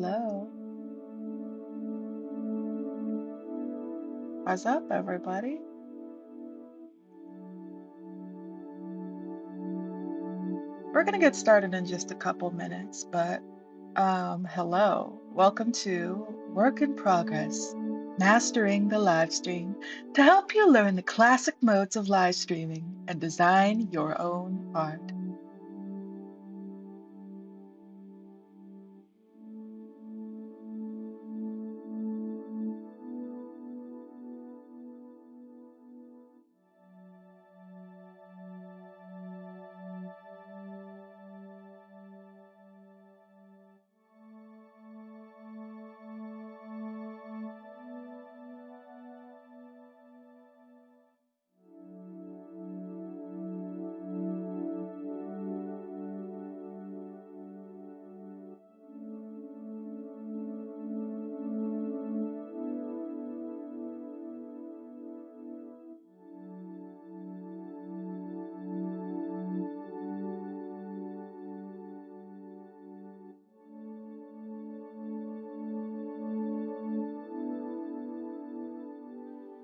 Hello. What's up, everybody? We're going to get started in just a couple minutes, but hello. Welcome to Work in Progress, Mastering the Live Stream, to help you learn the classic modes of live streaming and design your own art.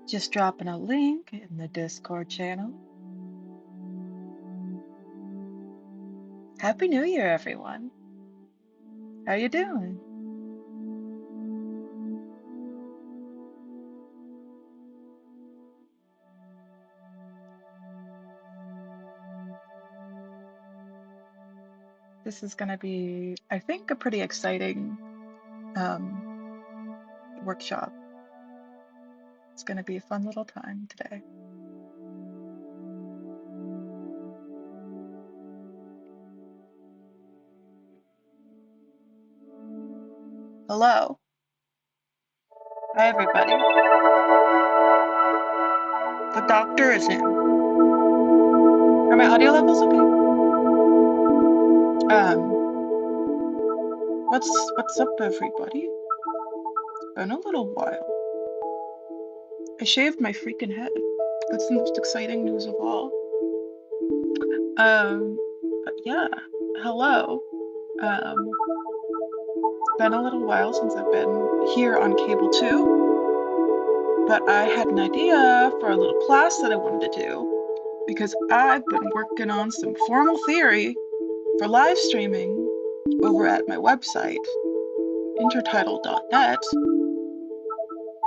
Just dropping a link in the Discord channel. Happy New Year, everyone. How you doing? This is going to be, I think, a pretty exciting workshop. It's going to be a fun little time today. Hello. Hi, everybody. The doctor is in. Are my audio levels okay? What's up, everybody? Been a little while. I shaved my freaking head. That's the most exciting news of all. But yeah, hello. It's been a little while since I've been here on Cable 2, but I had an idea for a little class that I wanted to do because I've been working on some formal theory for live streaming over at my website, intertitle.net,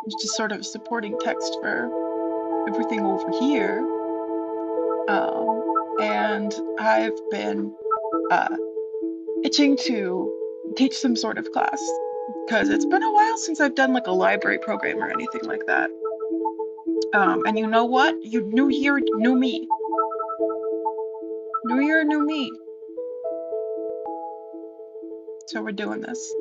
which is sort of supporting text for everything over here. And I've been itching to teach some sort of class because it's been a while since I've done like a library program or anything like that. And you know what? New year, new me. New year, new me. So we're doing this.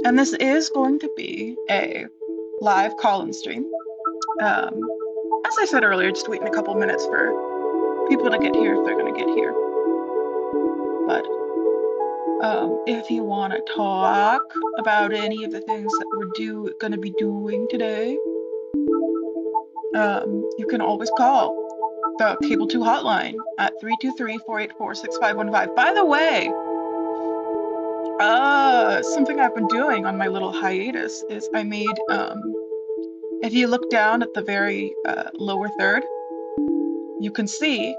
And this is going to be a live call-in stream. As I said earlier, just waiting a couple minutes for people to get here if they're going to get here. But if you want to talk about any of the things that we're going to be doing today, you can always call the Cable 2 hotline at 323-484-6515. By the way, something I've been doing on my little hiatus is I made, if you look down at the very lower third, you can see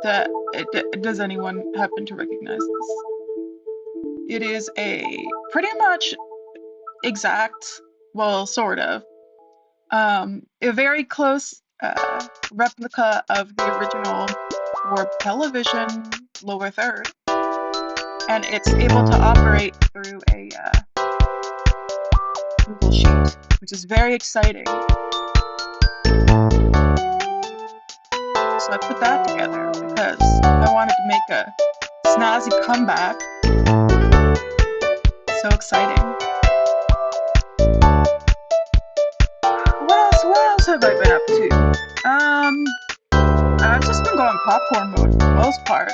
that, does anyone happen to recognize this? It is a pretty much exact, well, sort of, a very close replica of the original Warp Television lower third, and it's able to operate through a Google Sheet, which is very exciting. So I put that together because I wanted to make a snazzy comeback. So exciting. What else have I been up to? I've just been going popcorn mode for the most part.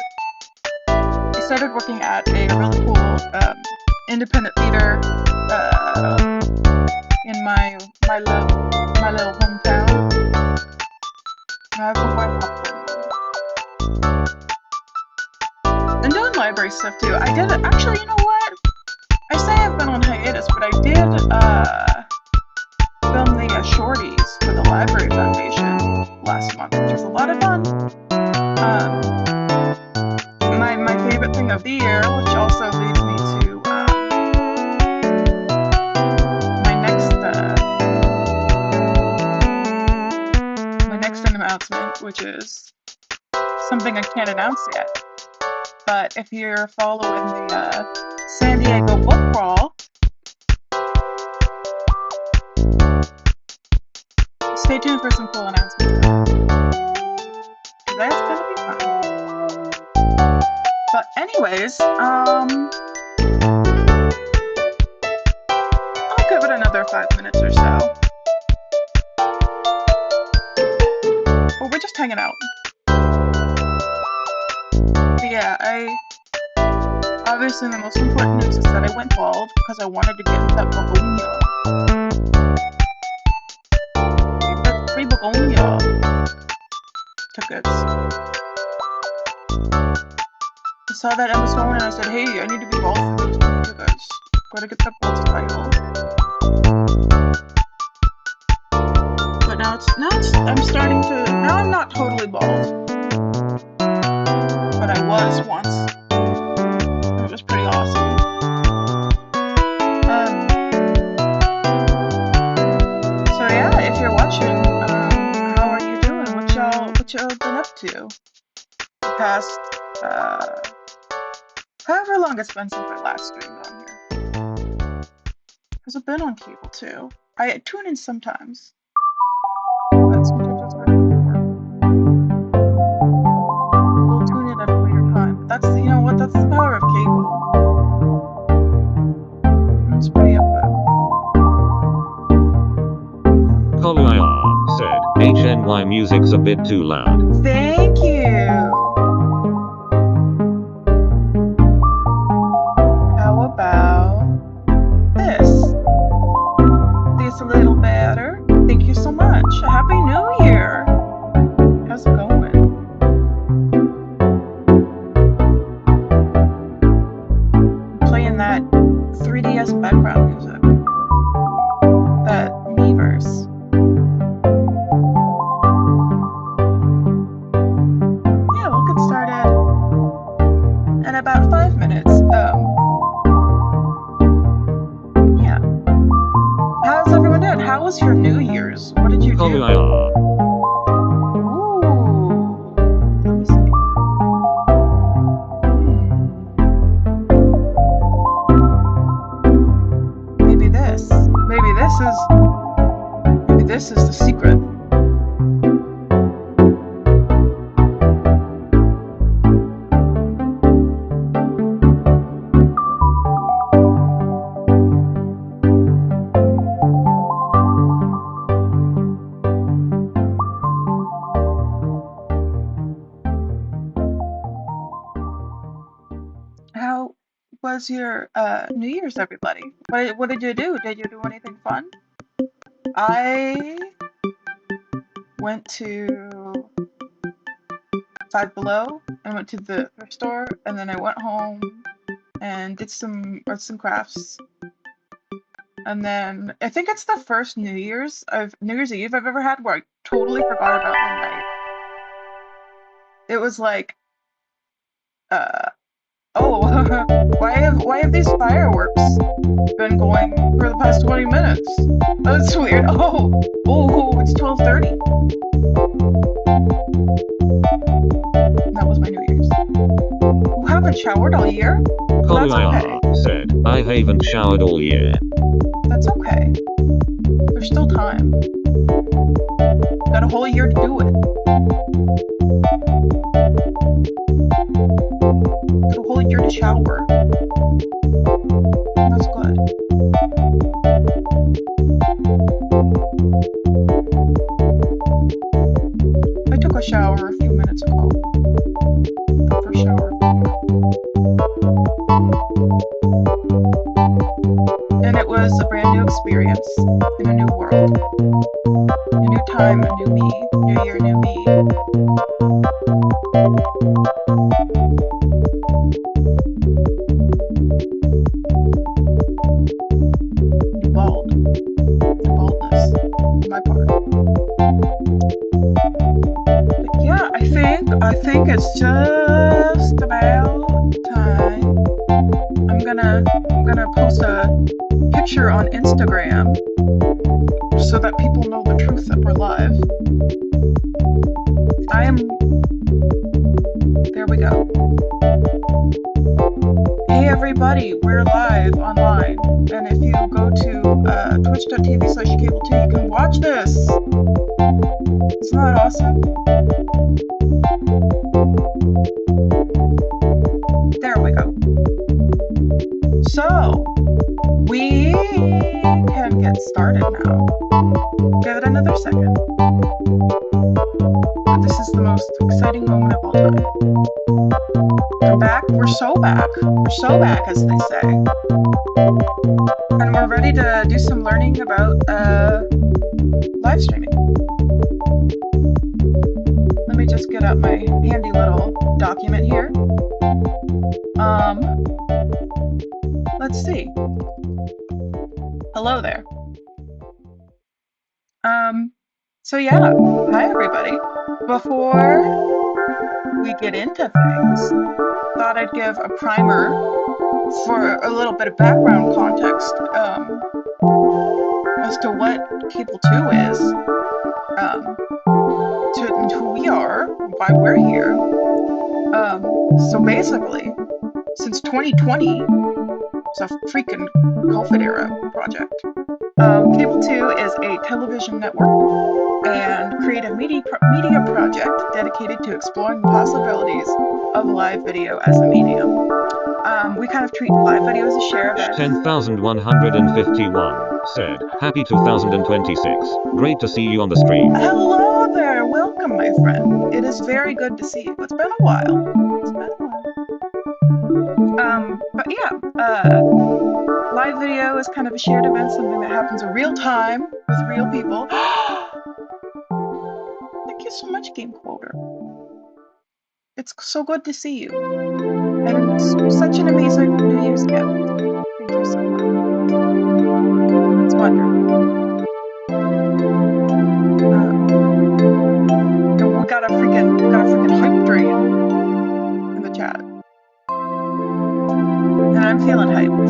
I started working at a really cool independent theater in my little hometown. I've been going popcorn mode. And doing library stuff too. I did actually. You know what? I say I've been on hiatus, but I did film the shorties for the Library Foundation last month, which was a lot of fun. My favorite thing of the year, which also leads me to my next announcement, which is something I can't announce yet. But if you're following the San Diego book crawl, stay tuned for some cool announcements. That's gonna be fun. But anyways, I'll give it another 5 minutes or so. Well, we're just hanging out. But yeah, obviously the most important news is that I went bald because I wanted to get that begonia. Free begonia tickets. I saw that in the store and I said, hey, I need to be bald for those tickets. Gotta get that bald style. But now I'm starting to, now I'm not totally bald. But I was once. It was pretty awesome. So yeah, if you're watching, how are you doing? What y'all been up to? The past, however long it's been since I last streamed on here. Because I've been on cable too. I tune in sometimes. But sometimes it's hard to work. We'll tune in at a later time. But that's, you know what, that's the power of cable. It's pretty epic. Kolaya said, HNY music's a bit too loud. Thank you. How about this? This a little better? Thank you so much. Happy New Year. How's it going? I'm playing that 3DS background music. That Miiverse. Yeah, we'll get started in about 5 minutes. Yeah. How's everyone doing? How was your New Year's? What did you do? Kolaya. Ooh. Let me see. Maybe this. Maybe this is the secret. How was your New Year's, everybody? What did you do? Did you do anything fun? I went to Five Below and went to the thrift store, and then I went home and did some arts and crafts. And then I think it's the first New Year's Eve I've ever had where I totally forgot about midnight. It was like, oh, why have these fireworks been going for the past 20 minutes? That's weird. Oh, it's 12:30. That was my New Year's. You haven't showered all year? That's okay. Kolaya said, I haven't showered all year. That's okay. There's still time. Got a whole year to do it. Got a whole year to shower. That's good. I took a shower a few minutes ago. The first shower of the year. And it was a brand new experience in a new world. A new time, a new me. New year, new me. on my part. But yeah, I think it's just about time. I'm gonna post a picture on Instagram so that people know the truth that we're live. There we go. Hey everybody, we're live online, and if you go to twitch.tv/cable2, you can watch this. Isn't that awesome? There we go. So, we can get started now. Give it another second. But this is the most exciting moment of all time. I'm back. We're so back. We're so back, as they say. And we're ready to do some learning about live streaming. Let me just get out my handy little document here. Let's see. Hello there. So yeah, hi everybody. Before we get into things, thought I'd give a primer for a little bit of background context as to what Cable 2 is, and who we are, why we're here. So basically, since 2020, it's a freaking COVID era project. Cable 2 is a television network and creative media project dedicated to exploring the possibilities of live video as a medium. We kind of treat live video as a share of 10,151 said, Happy 2026. Great to see you on the stream. Hello there, welcome my friend. It is very good to see you. It's been a while. But yeah, live video is kind of a shared event, something that happens in real time with real people. Thank you so much, Game Quoter. It's so good to see you. And it's such an amazing New Year's gift. Thank you so much. It's wonderful. We got a freaking hype train in the chat. And I'm feeling hyped.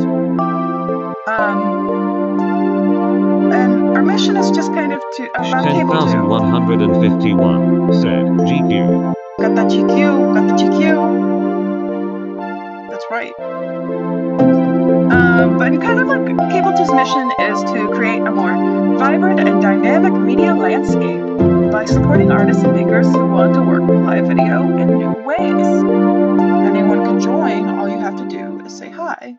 And our mission is just kind of to 10,151 said, GQ. Got that GQ, got the GQ. That's right. But kind of like Cable 2's mission is to create a more vibrant and dynamic media landscape by supporting artists and makers who want to work with live video in new ways. Anyone can join, all you have to do is say hi.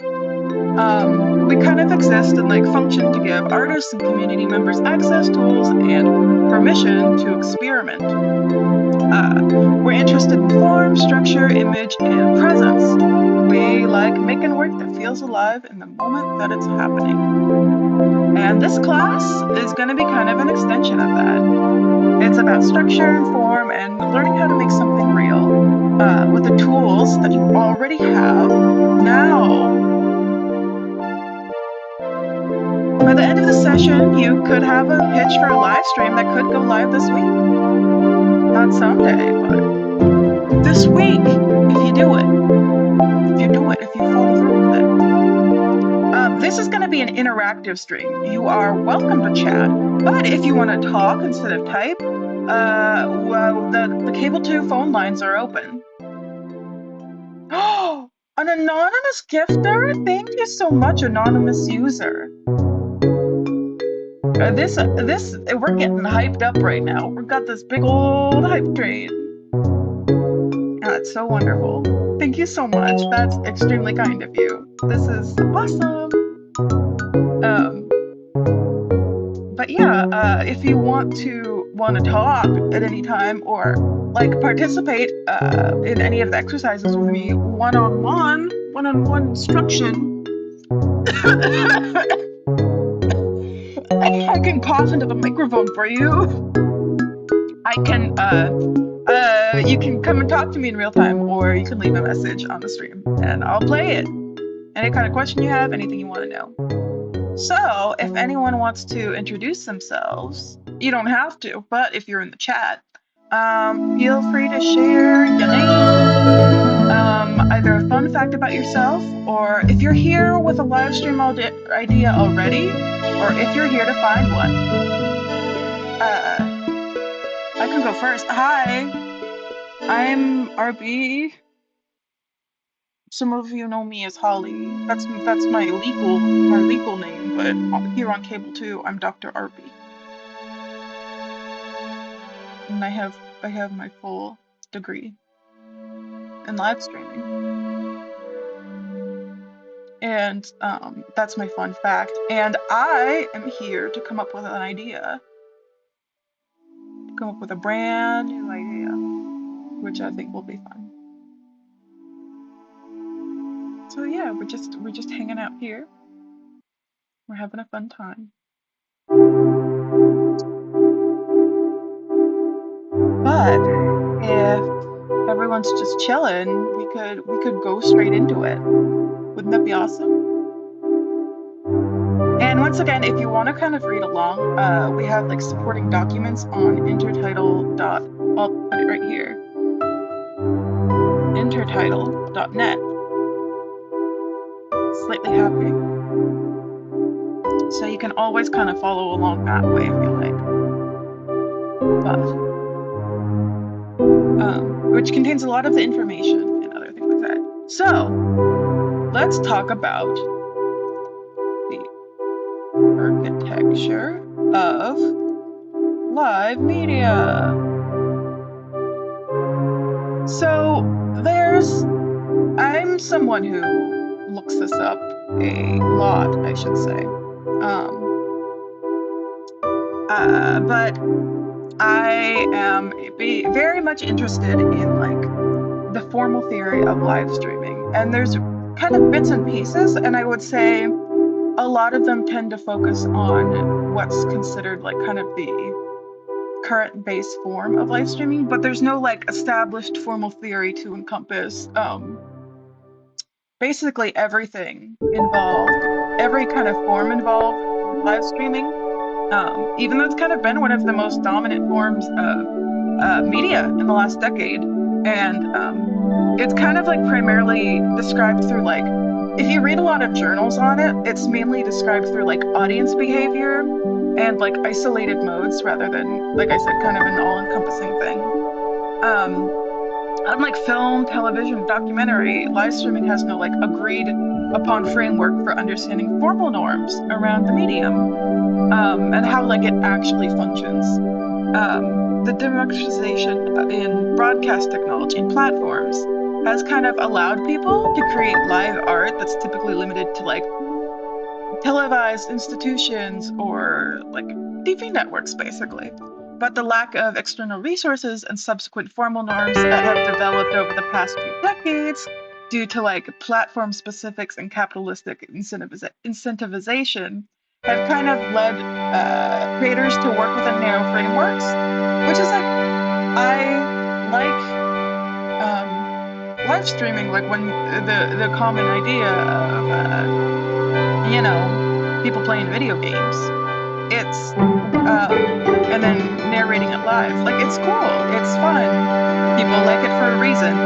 We kind of exist and function to give artists and community members access, tools, and permission to experiment. We're interested in form, structure, image, and presence. We like making work that feels alive in the moment that it's happening. And this class is going to be kind of an extension of that. It's about structure and form and learning how to make something real with the tools that you already have now. By the end of the session, you could have a pitch for a live stream that could go live this week. Not someday, but this week, if you do it. If you follow through with it. This is going to be an interactive stream. You are welcome to chat, but if you want to talk instead of type, the Cable 2 phone lines are open. Oh, an anonymous gifter? Thank you so much, anonymous user. We're getting hyped up right now. We've got this big old hype train. That's so wonderful. Thank you so much. That's extremely kind of you. This is awesome. But yeah, if you want to talk at any time or participate in any of the exercises with me, one-on-one instruction. I can cough into the microphone for you. I can, you can come and talk to me in real time, or you can leave a message on the stream, and I'll play it. Any kind of question you have, anything you want to know. So, if anyone wants to introduce themselves, You don't have to, but if you're in the chat, feel free to share your name, either a fun fact about yourself, or if you're here with a live stream idea already, or if you're here to find one. I can go first. Hi, I'm RB. Some of you know me as Holly. That's my legal name, but here on Cable 2, I'm Dr. RB. And I have my full degree in live streaming. And that's my fun fact. And I am here to come up with an idea, come up with a brand new idea, which I think will be fun. So yeah, we're just hanging out here. We're having a fun time. But if everyone's just chilling, we could go straight into it. Wouldn't that be awesome? And once again, if you want to kind of read along, we have like supporting documents on intertitle. I'll put it right here. Intertitle.net. Slightly happy. So you can always kind of follow along that way if you like. But which contains a lot of the information and other things like that. So let's talk about the architecture of live media. So I'm someone who looks this up a lot, I should say. But I am very much interested in like the formal theory of live streaming, and there's kind of bits and pieces, and I would say a lot of them tend to focus on what's considered like kind of the current base form of live streaming, but there's no like established formal theory to encompass basically everything involved, every kind of form involved with live streaming. Even though it's kind of been one of the most dominant forms of media in the last decade. And it's kind of like primarily described through like, if you read a lot of journals on it, it's mainly described through like audience behavior and like isolated modes rather than, like I said, kind of an all-encompassing thing. Unlike film, television, documentary, live streaming has no like agreed upon framework for understanding formal norms around the medium. And how like it actually functions. The democratization in broadcast technology and platforms has kind of allowed people to create live art that's typically limited to like televised institutions or like TV networks, basically. But the lack of external resources and subsequent formal norms that have developed over the past few decades due to like platform specifics and capitalistic incentivization have kind of led creators to work within narrow frameworks, which is like I like live streaming, like when the common idea of people playing video games, it's and then narrating it live, like it's cool, it's fun, people like it for a reason,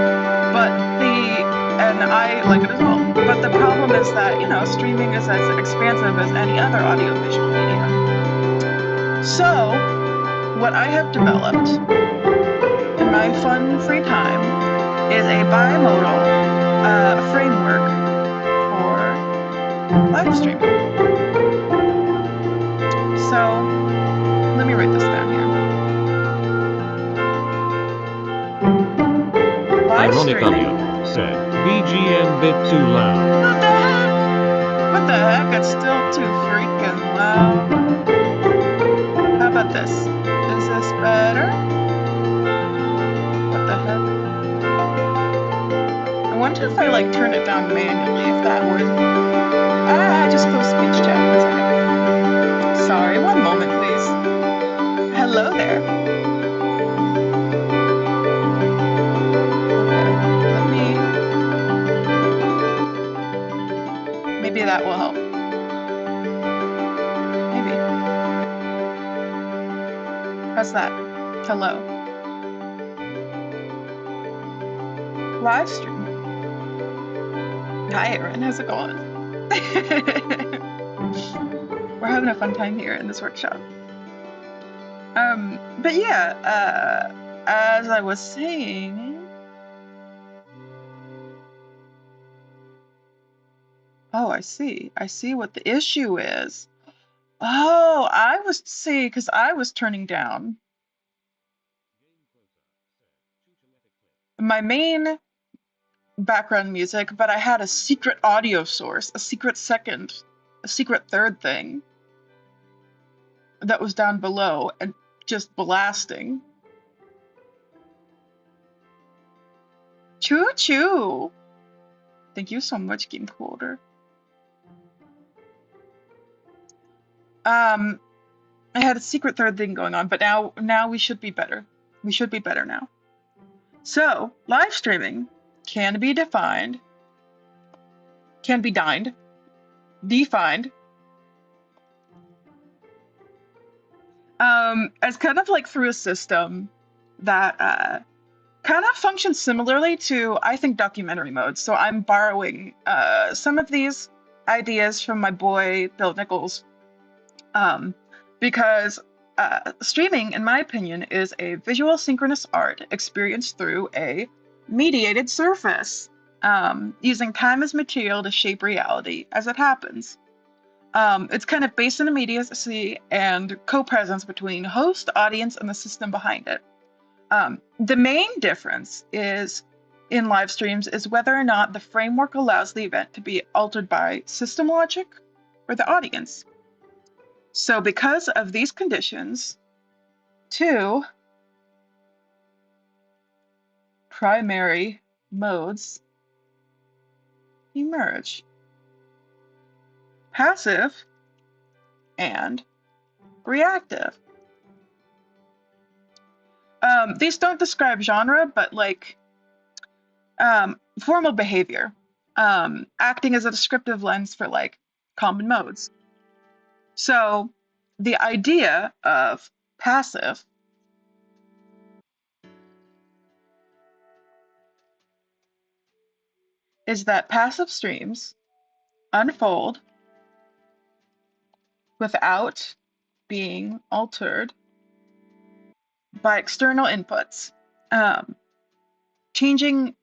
and I like it as well. But the problem is that, streaming is as expansive as any other audiovisual medium. So, what I have developed in my fun free time is a bimodal framework for live streaming. So, let me write this down here. Live streaming. Ironic said, BGM bit too loud. What the heck? What the heck? It's still too freaking loud. How about this? Is this better? What the heck? I wonder if I like turn it down manually, if that would. I just closed speech chat. 1 second. Sorry, one moment, please. Hello there. Maybe that will help. Maybe. How's that? Hello. Live stream. Hi, Erin. How's it going? We're having a fun time here in this workshop. But yeah, as I was saying, oh, I see. I see what the issue is. Oh, I was see, because I was turning down my main background music, but I had a secret audio source, a secret second, a secret third thing that was down below and just blasting. Choo choo. Thank you so much, Game Holder. I had a secret third thing going on, but now we should be better. We should be better now. So, live streaming can be defined, defined as kind of like through a system that kind of functions similarly to, I think, documentary modes. So I'm borrowing some of these ideas from my boy Bill Nichols, because streaming, in my opinion, is a visual synchronous art experienced through a mediated surface, using time as material to shape reality as it happens. It's kind of based in immediacy and co-presence between host, audience, and the system behind it. The main difference is in live streams is whether or not the framework allows the event to be altered by system logic or the audience. So because of these conditions, two primary modes emerge: passive and reactive. These don't describe genre, but like formal behavior, acting as a descriptive lens for like common modes. So the idea of passive is that passive streams unfold without being altered by external inputs, um, changing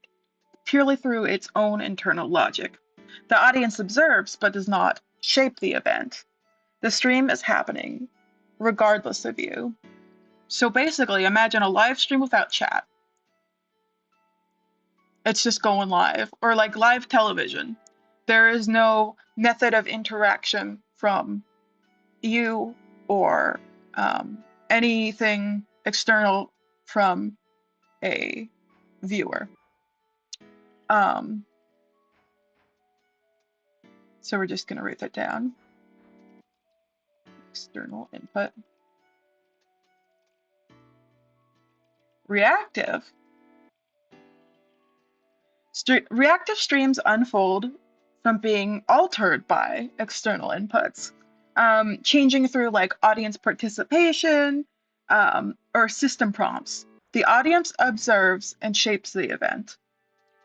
purely through its own internal logic. The audience observes but does not shape the event. The stream is happening regardless of you. So basically, imagine a live stream without chat. It's just going live, or like live television. There is no method of interaction from you or anything external from a viewer. Um, so we're just going to write that down. External input. Reactive. Reactive streams unfold from being altered by external inputs, changing through like audience participation, or system prompts. The audience observes and shapes the event.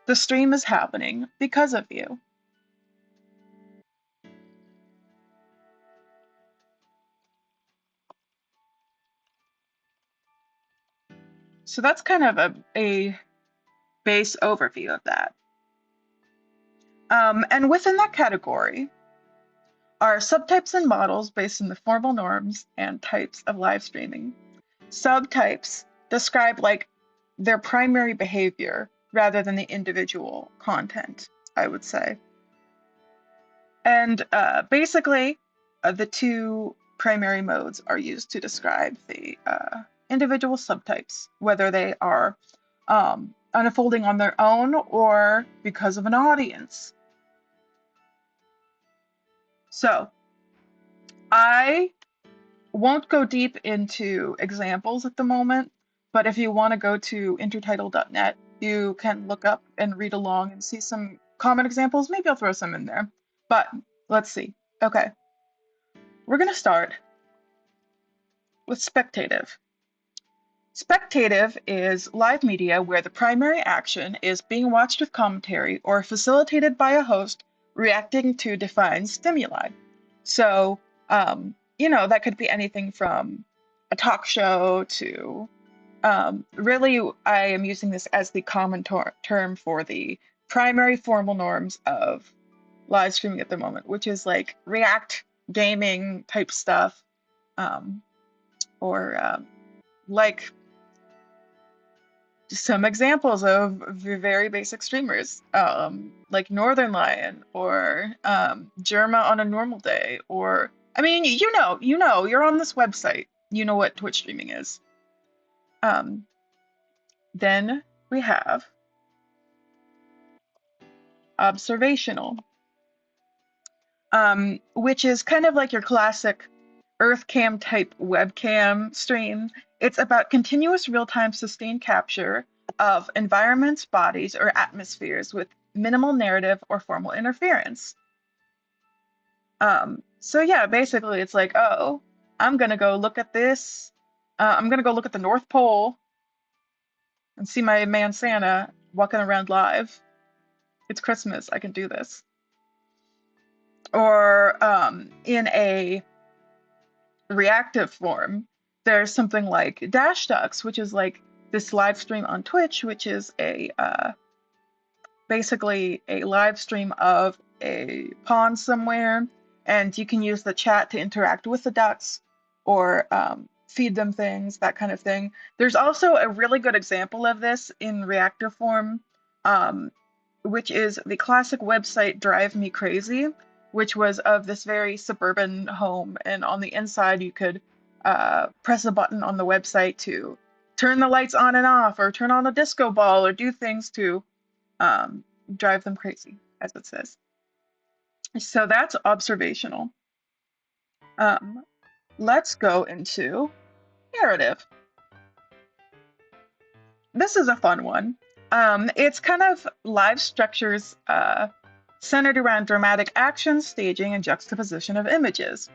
The stream is happening because of you. So that's kind of a base overview of that. And within that category are subtypes and models based on the formal norms and types of live streaming. Subtypes describe like their primary behavior rather than the individual content, I would say. And basically, the two primary modes are used to describe the individual subtypes, whether they are unfolding on their own or because of an audience. So I won't go deep into examples at the moment, but if you want to go to intertitle.net, you can look up and read along and see some common examples. Maybe I'll throw some in there. But let's see. Okay. We're going to start with spectative. Spectative is live media where the primary action is being watched with commentary or facilitated by a host reacting to defined stimuli. So, that could be anything from a talk show to really, I am using this as the common term for the primary formal norms of live streaming at the moment, which is like React gaming type stuff, um, or like some examples of very basic streamers, like Northern Lion or Germa on a normal day, or I mean, you're on this website, you know what Twitch streaming is. Um, then we have observational, which is kind of like your classic EarthCam type webcam stream. It's about continuous real-time sustained capture of environments, bodies, or atmospheres with minimal narrative or formal interference. So yeah, basically it's like, oh, I'm gonna go look at this. I'm gonna go look at the North Pole and see my man Santa walking around live. It's Christmas. I can do this. Or in a reactive form, there's something like Dash Ducks, which is like this live stream on Twitch, which is a basically a live stream of a pond somewhere, and you can use the chat to interact with the ducks or feed them things, that kind of thing. There's also a really good example of this in reactive form, um, which is the classic website Drive Me Crazy, which was of this very suburban home, and on the inside you could press a button on the website to turn the lights on and off, or turn on a disco ball, or do things to um, drive them crazy, as it says. So that's observational. Um, let's go into narrative. This is a fun one. It's kind of live structures centered around dramatic action, staging, and juxtaposition of images.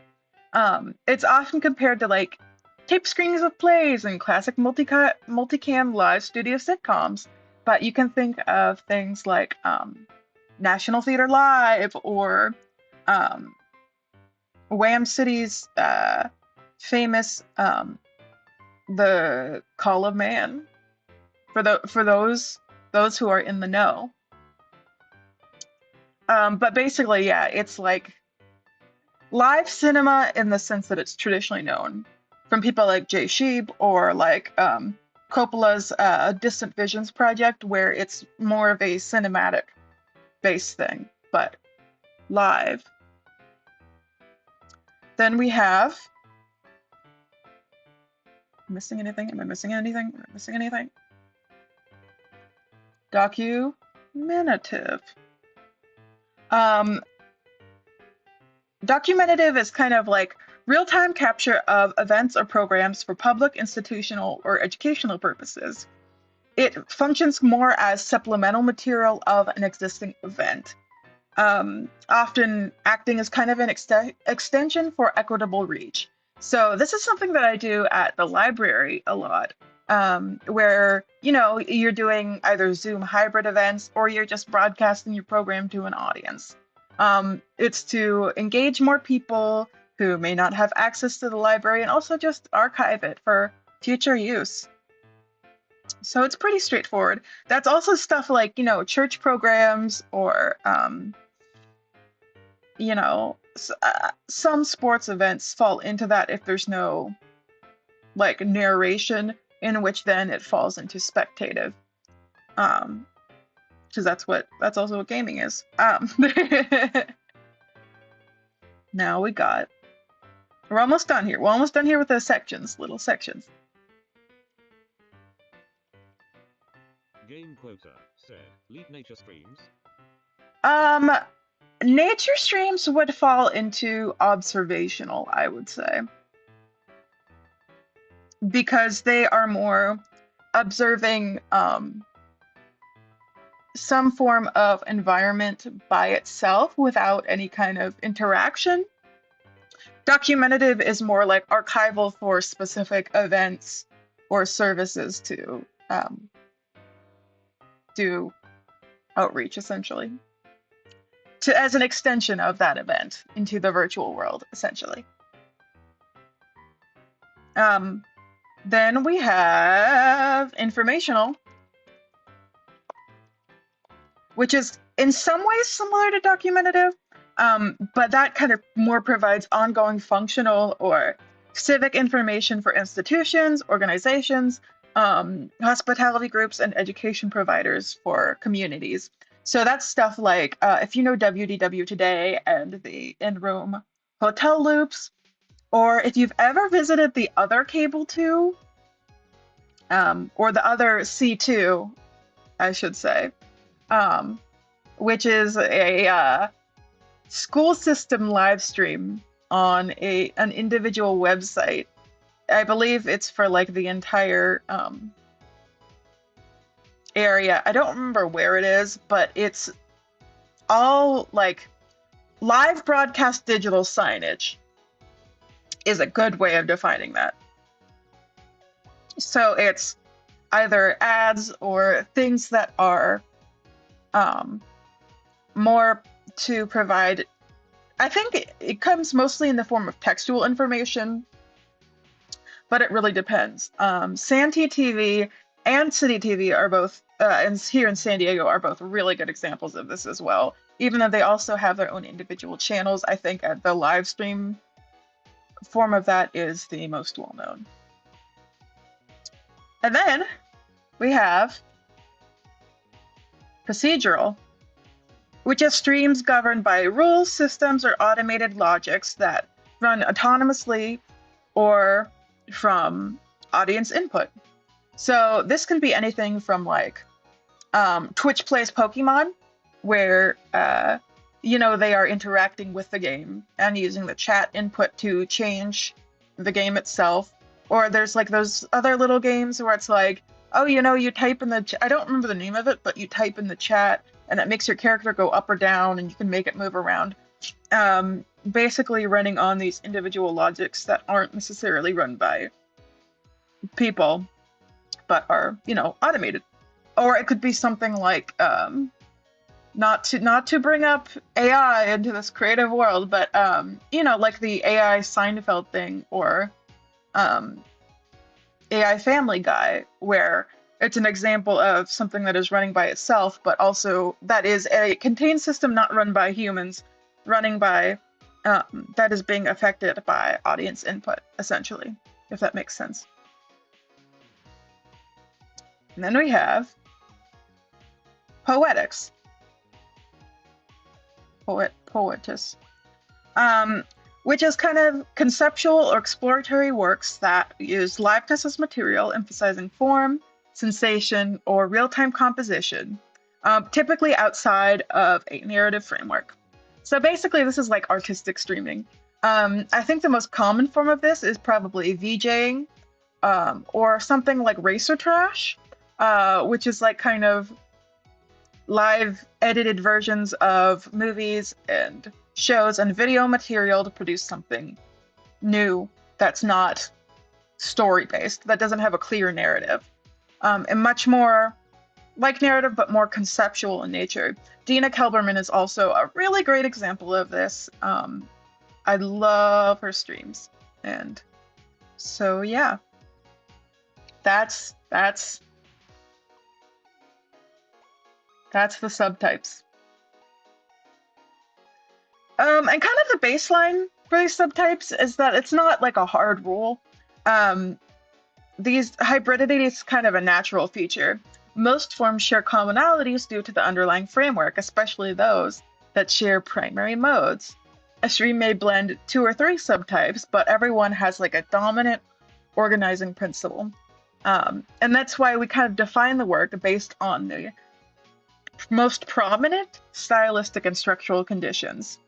It's often compared to like tape screenings of plays and classic multicam live studio sitcoms, but you can think of things like National Theater Live or um, Wham City's famous The Call of Man for those who are in the know. But basically, yeah, it's like live cinema in the sense that it's traditionally known from people like Jay Sheeb or like Coppola's Distant Visions project, where it's more of a cinematic based thing, but live. Then we have, missing anything? Am I missing anything? Am I missing anything? Documentative. Um, Documentative is kind of like real-time capture of events or programs for public, institutional, or educational purposes. It functions more as supplemental material of an existing event, often acting as kind of an extension for equitable reach. So this is something that I do at the library a lot, where you're doing either Zoom hybrid events or you're just broadcasting your program to an audience. It's to engage more people who may not have access to the library and also just archive it for future use. So it's pretty straightforward. That's also stuff like, church programs or, some sports events fall into that if there's no like narration, in which then it falls into spectative. Because that's also what gaming is. Now we're almost done here. We're almost done here with the little sections. Game Quota said, leave nature streams. Nature streams would fall into observational, I would say, because they are more observing some form of environment by itself without any kind of interaction. Documentative is more like archival for specific events or services to do outreach, essentially, to as an extension of that event into the virtual world, essentially. Um, then we have informational, which is in some ways similar to documentative, but that kind of more provides ongoing functional or civic information for institutions, organizations, hospitality groups, and education providers for communities. So that's stuff like if you know WDW Today and the in-room hotel loops, or if you've ever visited the other Cable 2, or the other C2, I should say, um, which is a school system live stream on an individual website. I believe it's for like the entire area. I don't remember where it is, but it's all like live broadcast digital signage is a good way of defining that. So it's either ads or things that are more to provide. I think it comes mostly in the form of textual information, but it really depends. Santee TV and City TV are both, and here in San Diego, are both really good examples of this as well. Even though they also have their own individual channels, I think the live stream form of that is the most well known. And then we have procedural, which is streams governed by rules, systems, or automated logics that run autonomously or from audience input. So this can be anything from like Twitch Plays Pokemon, where they are interacting with the game and using the chat input to change the game itself. Or there's like those other little games where it's like, oh, you type in I don't remember the name of it, but you type in the chat and it makes your character go up or down and you can make it move around. Basically running on these individual logics that aren't necessarily run by people, but are, automated. Or it could be something like, not to bring up AI into this creative world, but like the AI Seinfeld thing, or AI Family Guy, where it's an example of something that is running by itself, but also that is a contained system not run by humans, running by that is being affected by audience input, essentially, if that makes sense. And then we have poetics. Poetus. Which is kind of conceptual or exploratory works that use liveness as material, emphasizing form, sensation, or real-time composition, typically outside of a narrative framework. So basically, this is like artistic streaming. I think the most common form of this is probably VJing, or something like Racer Trash, which is like kind of live edited versions of movies and shows and video material to produce something new that's not story based, that doesn't have a clear narrative, and much more like narrative but more conceptual in nature. Dina Kelberman is also a really great example of this. I love her streams, and so yeah, that's the subtypes. And kind of the baseline for these subtypes is that it's not like a hard rule. These hybridity is kind of a natural feature. Most forms share commonalities due to the underlying framework, especially those that share primary modes. A stream may blend 2 or 3 subtypes, but everyone has like a dominant organizing principle. And that's why we kind of define the work based on the most prominent stylistic and structural conditions.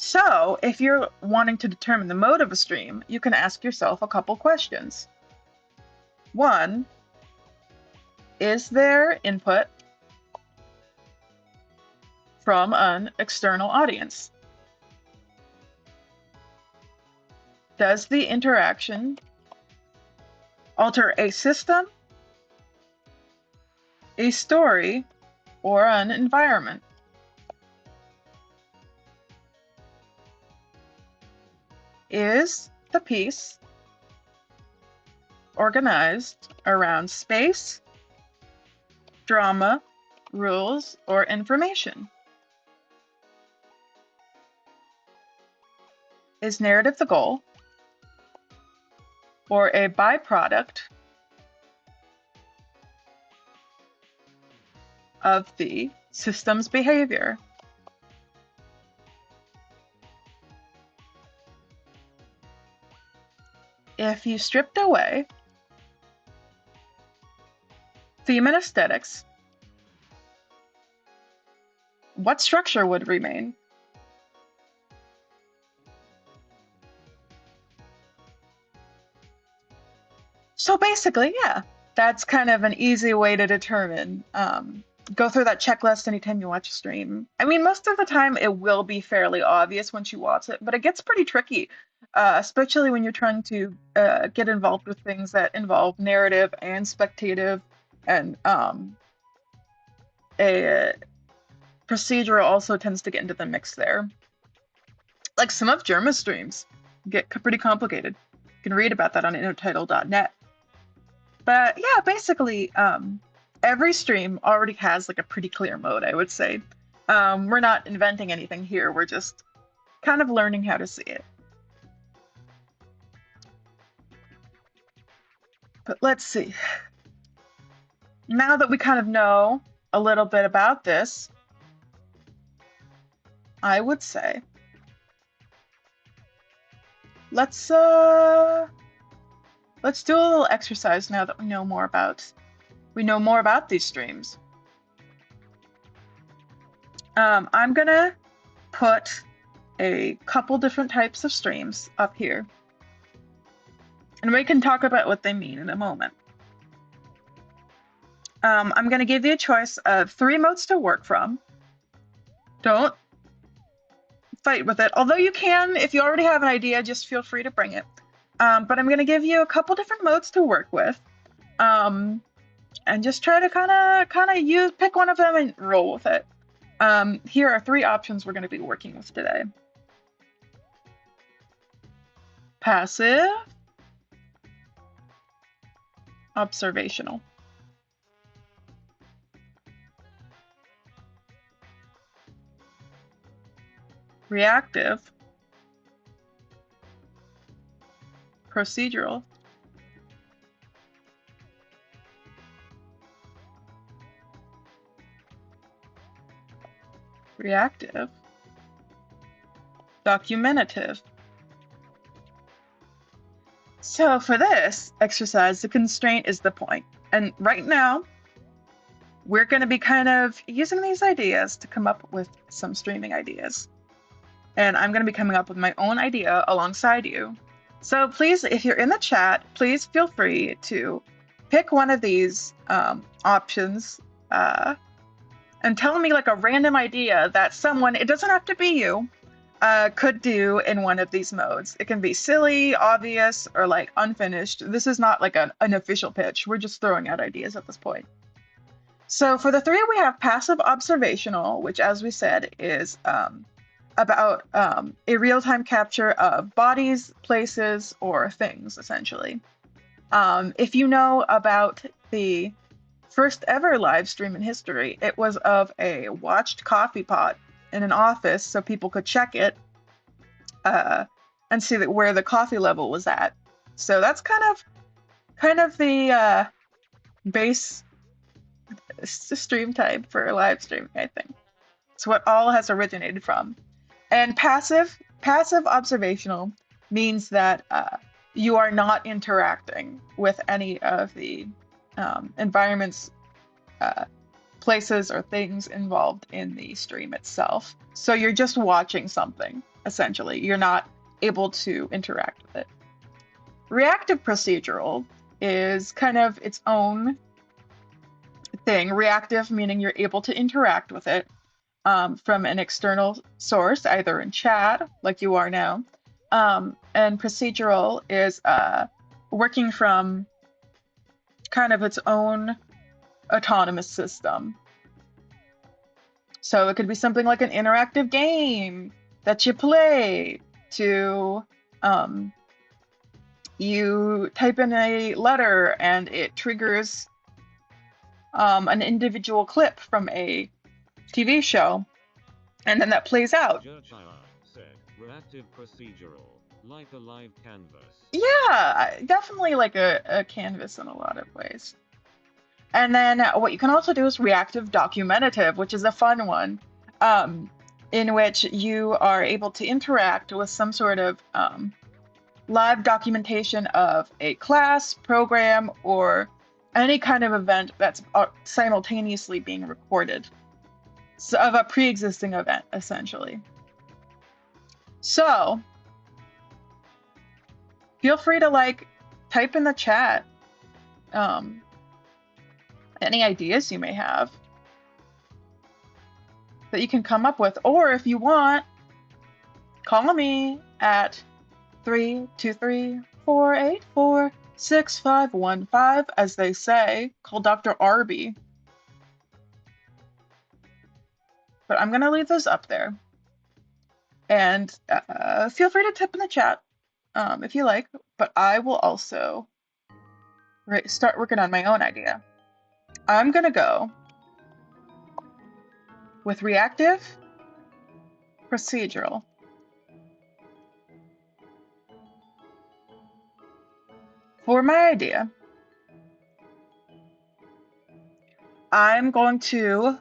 So, if you're wanting to determine the mode of a stream, you can ask yourself a couple questions. 1, is there input from an external audience? Does the interaction alter a system, a story, or an environment. Is the piece organized around space, drama, rules, or information? Is narrative the goal or a byproduct of the system's behavior? If you stripped away theme and aesthetics, what structure would remain? So basically, yeah, that's kind of an easy way to determine. Go through that checklist anytime you watch a stream. I mean, most of the time it will be fairly obvious once you watch it, but it gets pretty tricky, especially when you're trying to get involved with things that involve narrative and spectative, and a procedural also tends to get into the mix there. Like some of Germa's streams get pretty complicated. You can read about that on intertitle.net. But yeah, basically, every stream already has like a pretty clear mode, I would say. We're not inventing anything here. We're just kind of learning how to see it. But let's see. Now that we kind of know a little bit about this, I would say let's do a little exercise now that we know more about these streams. I'm gonna put a couple different types of streams up here, and we can talk about what they mean in a moment. I'm gonna give you a choice of 3 modes to work from. Don't fight with it, although you can, if you already have an idea, just feel free to bring it. But I'm going to give you a couple different modes to work with, and just try to kind of pick one of them and roll with it. Here are 3 options we're going to be working with today: passive, observational, reactive, procedural, reactive, documentative. So for this exercise, the constraint is the point. And right now, we're going to be kind of using these ideas to come up with some streaming ideas. And I'm going to be coming up with my own idea alongside you. So please, if you're in the chat, please feel free to pick one of these options and tell me like a random idea that someone, it doesn't have to be you, could do in one of these modes. It can be silly, obvious, or like unfinished. This is not like an official pitch. We're just throwing out ideas at this point. So for the 3, we have passive observational, which, as we said, is about a real-time capture of bodies, places, or things, essentially. If you know about the first ever live stream in history, it was of a watched coffee pot in an office so people could check it and see that where the coffee level was at. So that's kind of the base stream type for live streaming, I think. It's what all has originated from. And passive observational means that you are not interacting with any of the environments, places, or things involved in the stream itself. So you're just watching something, essentially. You're not able to interact with it. Reactive procedural is kind of its own thing. Reactive meaning you're able to interact with it from an external source, either in chat, like you are now, and procedural is working from kind of its own autonomous system. So it could be something like an interactive game that you play to um, you type in a letter and it triggers an individual clip from a TV show, and then that plays out. Said, reactive procedural, like a live canvas. Yeah, definitely like a canvas in a lot of ways. And then what you can also do is reactive documentative, which is a fun one, um, in which you are able to interact with some sort of live documentation of a class, program, or any kind of event that's simultaneously being recorded. So, of a pre-existing event, essentially. So, feel free to like type in the chat um, any ideas you may have that you can come up with, or if you want, call me at 323-484-6515, as they say. Call Dr. Arby. But I'm gonna leave this up there, and feel free to tip in the chat if you like. But I will also start working on my own idea. I'm gonna go with reactive procedural. For my idea, I'm going to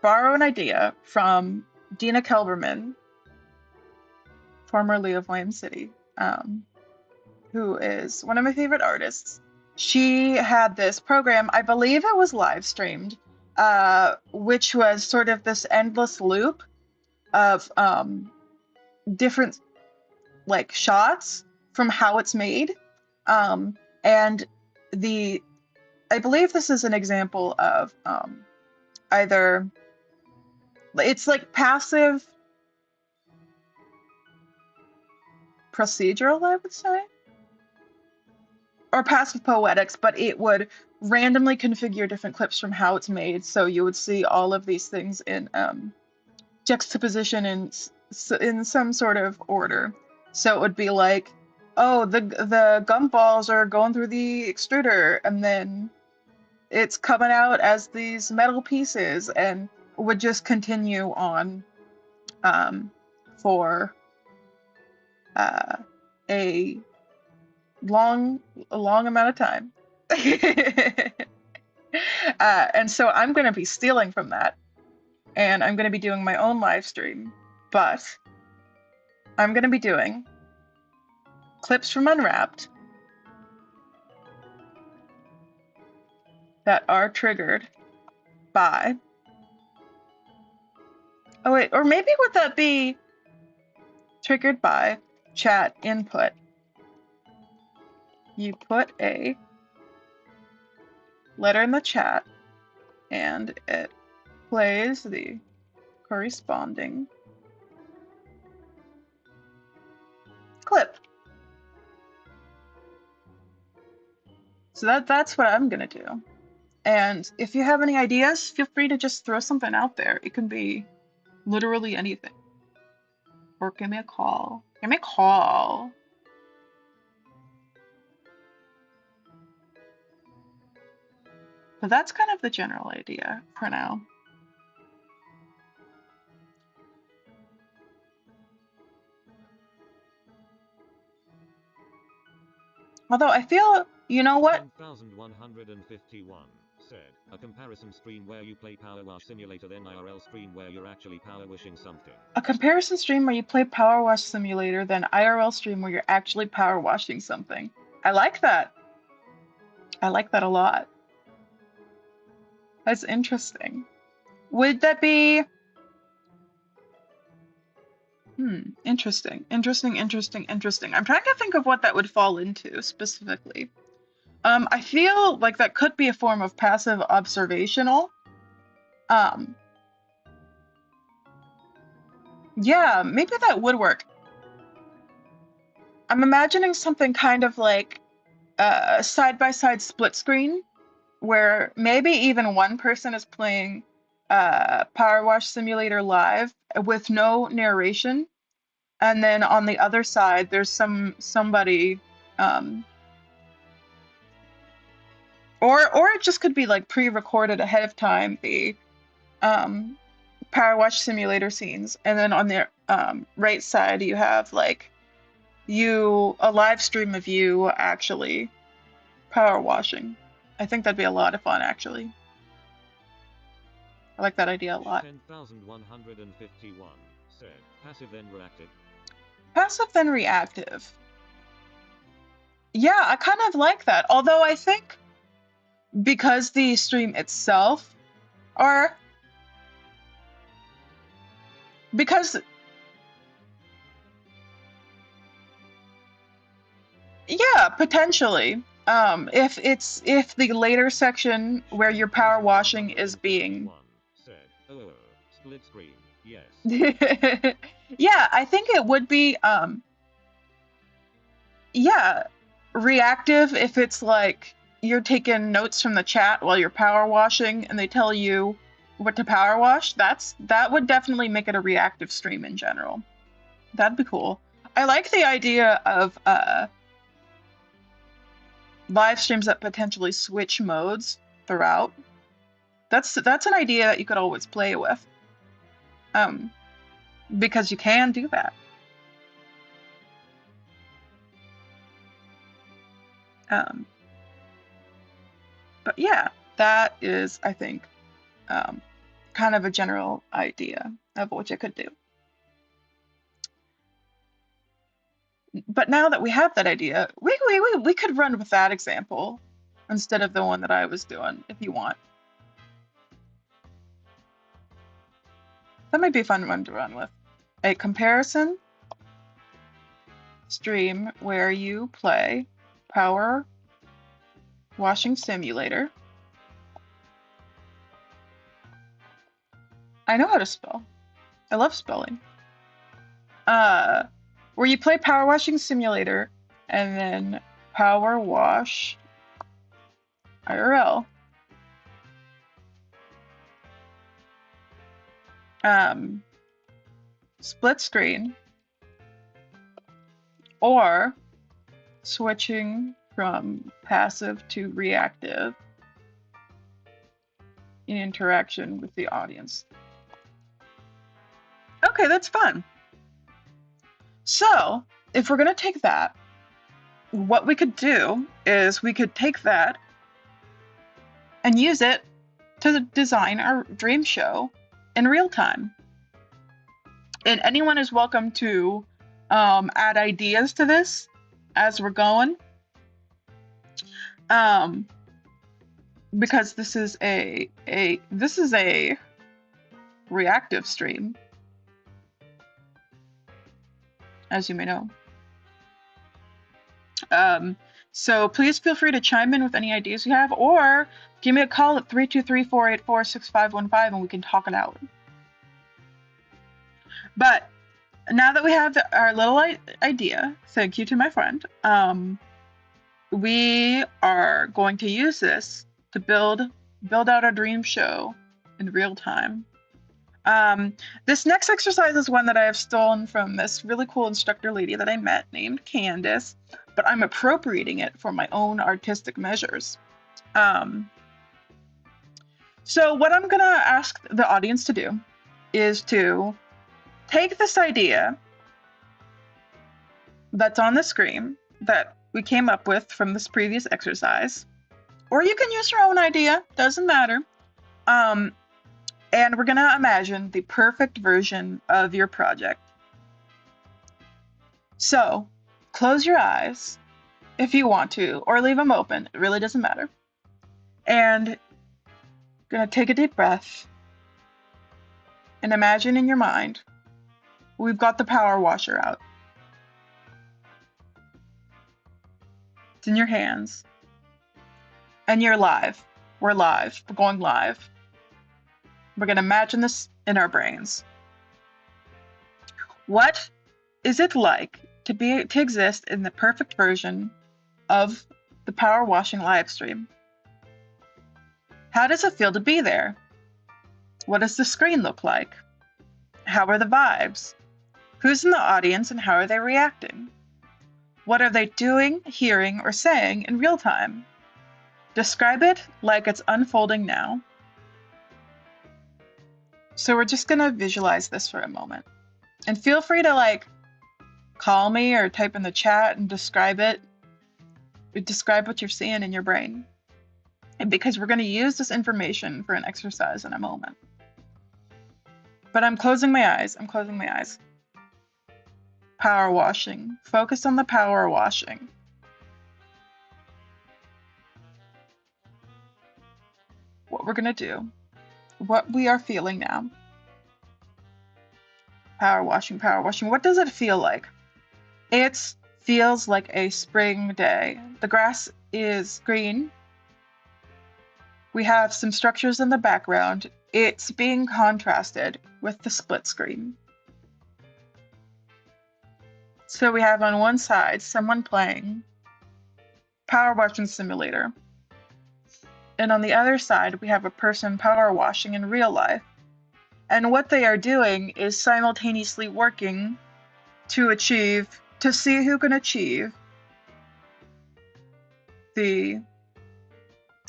borrow an idea from Dina Kelberman, formerly of Wayne City, who is one of my favorite artists. She had this program, I believe it was live streamed, which was sort of this endless loop of different like shots from how it's made. And the I believe this is an example of either it's like passive procedural, I would say, or passive poetics, but it would randomly configure different clips from how it's made. So you would see all of these things in juxtaposition in some sort of order. So it would be like, oh, the gumballs are going through the extruder, and then it's coming out as these metal pieces, and would just continue on for uh, a long amount of time. And so I'm going to be stealing from that, and I'm going to be doing my own live stream, but I'm going to be doing clips from Unwrapped that are triggered by. Oh, wait, or maybe would that be triggered by chat input? You put a letter in the chat, and it plays the corresponding clip. So that's what I'm gonna do. And if you have any ideas, feel free to just throw something out there. It can be literally anything. Or give me a call. Give me a call. But that's kind of the general idea for now. Although I feel, you know what? 1151 said, a comparison stream where you play Power Wash Simulator, then IRL stream where you're actually power washing something. A comparison stream where you play Power Wash Simulator, then IRL stream where you're actually power washing something. I like that. I like that a lot. That's interesting. Would that be... interesting. Interesting. I'm trying to think of what that would fall into specifically. I feel like that could be a form of passive observational. Yeah, maybe that would work. I'm imagining something kind of like side-by-side split screen where maybe even one person is playing Power Wash Simulator live with no narration, and then on the other side there's somebody um, or it just could be like pre-recorded ahead of time, the um, Power Wash Simulator scenes, and then on the right side you have like a live stream of you actually power washing. I think that'd be a lot of fun, actually. I like that idea a lot. 10,151 said, passive then reactive. Passive then reactive. Yeah, I kind of like that. Although I think because the stream itself, or because, yeah, potentially. If the later section where you're power washing is being, 10,151 said, split screen, yes. yeah, I think it would be, yeah, reactive if it's like you're taking notes from the chat while you're power washing and they tell you what to power wash. That would definitely make it a reactive stream in general. That'd be cool. I like the idea of live streams that potentially switch modes throughout. That's an idea that you could always play with. Because you can do that. But yeah, that is, I think, kind of a general idea of what you could do. But now that we have that idea, we could run with that example instead of the one that I was doing, if you want. That might be a fun one to run with. A comparison stream where you play Power Washing Simulator. I know how to spell. I love spelling. Where you play Power Washing Simulator and then Power Wash IRL. Split screen, or switching from passive to reactive in interaction with the audience. Okay, that's fun. So, if we're going to take that, what we could do is we could take that and use it to design our dream show in real time. And anyone is welcome to add ideas to this as we're going. Because this is a reactive stream, as you may know. So please feel free to chime in with any ideas you have, or give me a call at 323-484-6515 and we can talk it out. But now that we have our little idea, thank you to my friend, we are going to use this to build out our dream show in real time. This next exercise is one that I have stolen from this really cool instructor lady that I met named Candace, but I'm appropriating it for my own artistic measures. So what I'm gonna ask the audience to do is to take this idea that's on the screen that we came up with from this previous exercise, or you can use your own idea, doesn't matter. And we're gonna imagine the perfect version of your project. So close your eyes if you want to, or leave them open, it really doesn't matter. And gonna take a deep breath and imagine in your mind we've got the power washer out. It's in your hands. And you're live. We're live. We're going live. We're going to imagine this in our brains. What is it like to exist in the perfect version of the power washing live stream. How does it feel to be there? What does the screen look like? How are the vibes? Who's in the audience and how are they reacting? What are they doing, hearing, or saying in real time? Describe it like it's unfolding now. So we're just gonna visualize this for a moment. And feel free to like call me or type in the chat and describe it. Describe what you're seeing in your brain. And because we're gonna use this information for an exercise in a moment. But I'm closing my eyes. I'm closing my eyes. Power washing. Focus on the power washing. What we're gonna do. What we are feeling now. Power washing, power washing. What does it feel like? It feels like a spring day. The grass is green. We have some structures in the background. It's being contrasted with the split screen. So we have on one side someone playing Power Washing Simulator. And on the other side, we have a person power washing in real life. And what they are doing is simultaneously working to see who can achieve the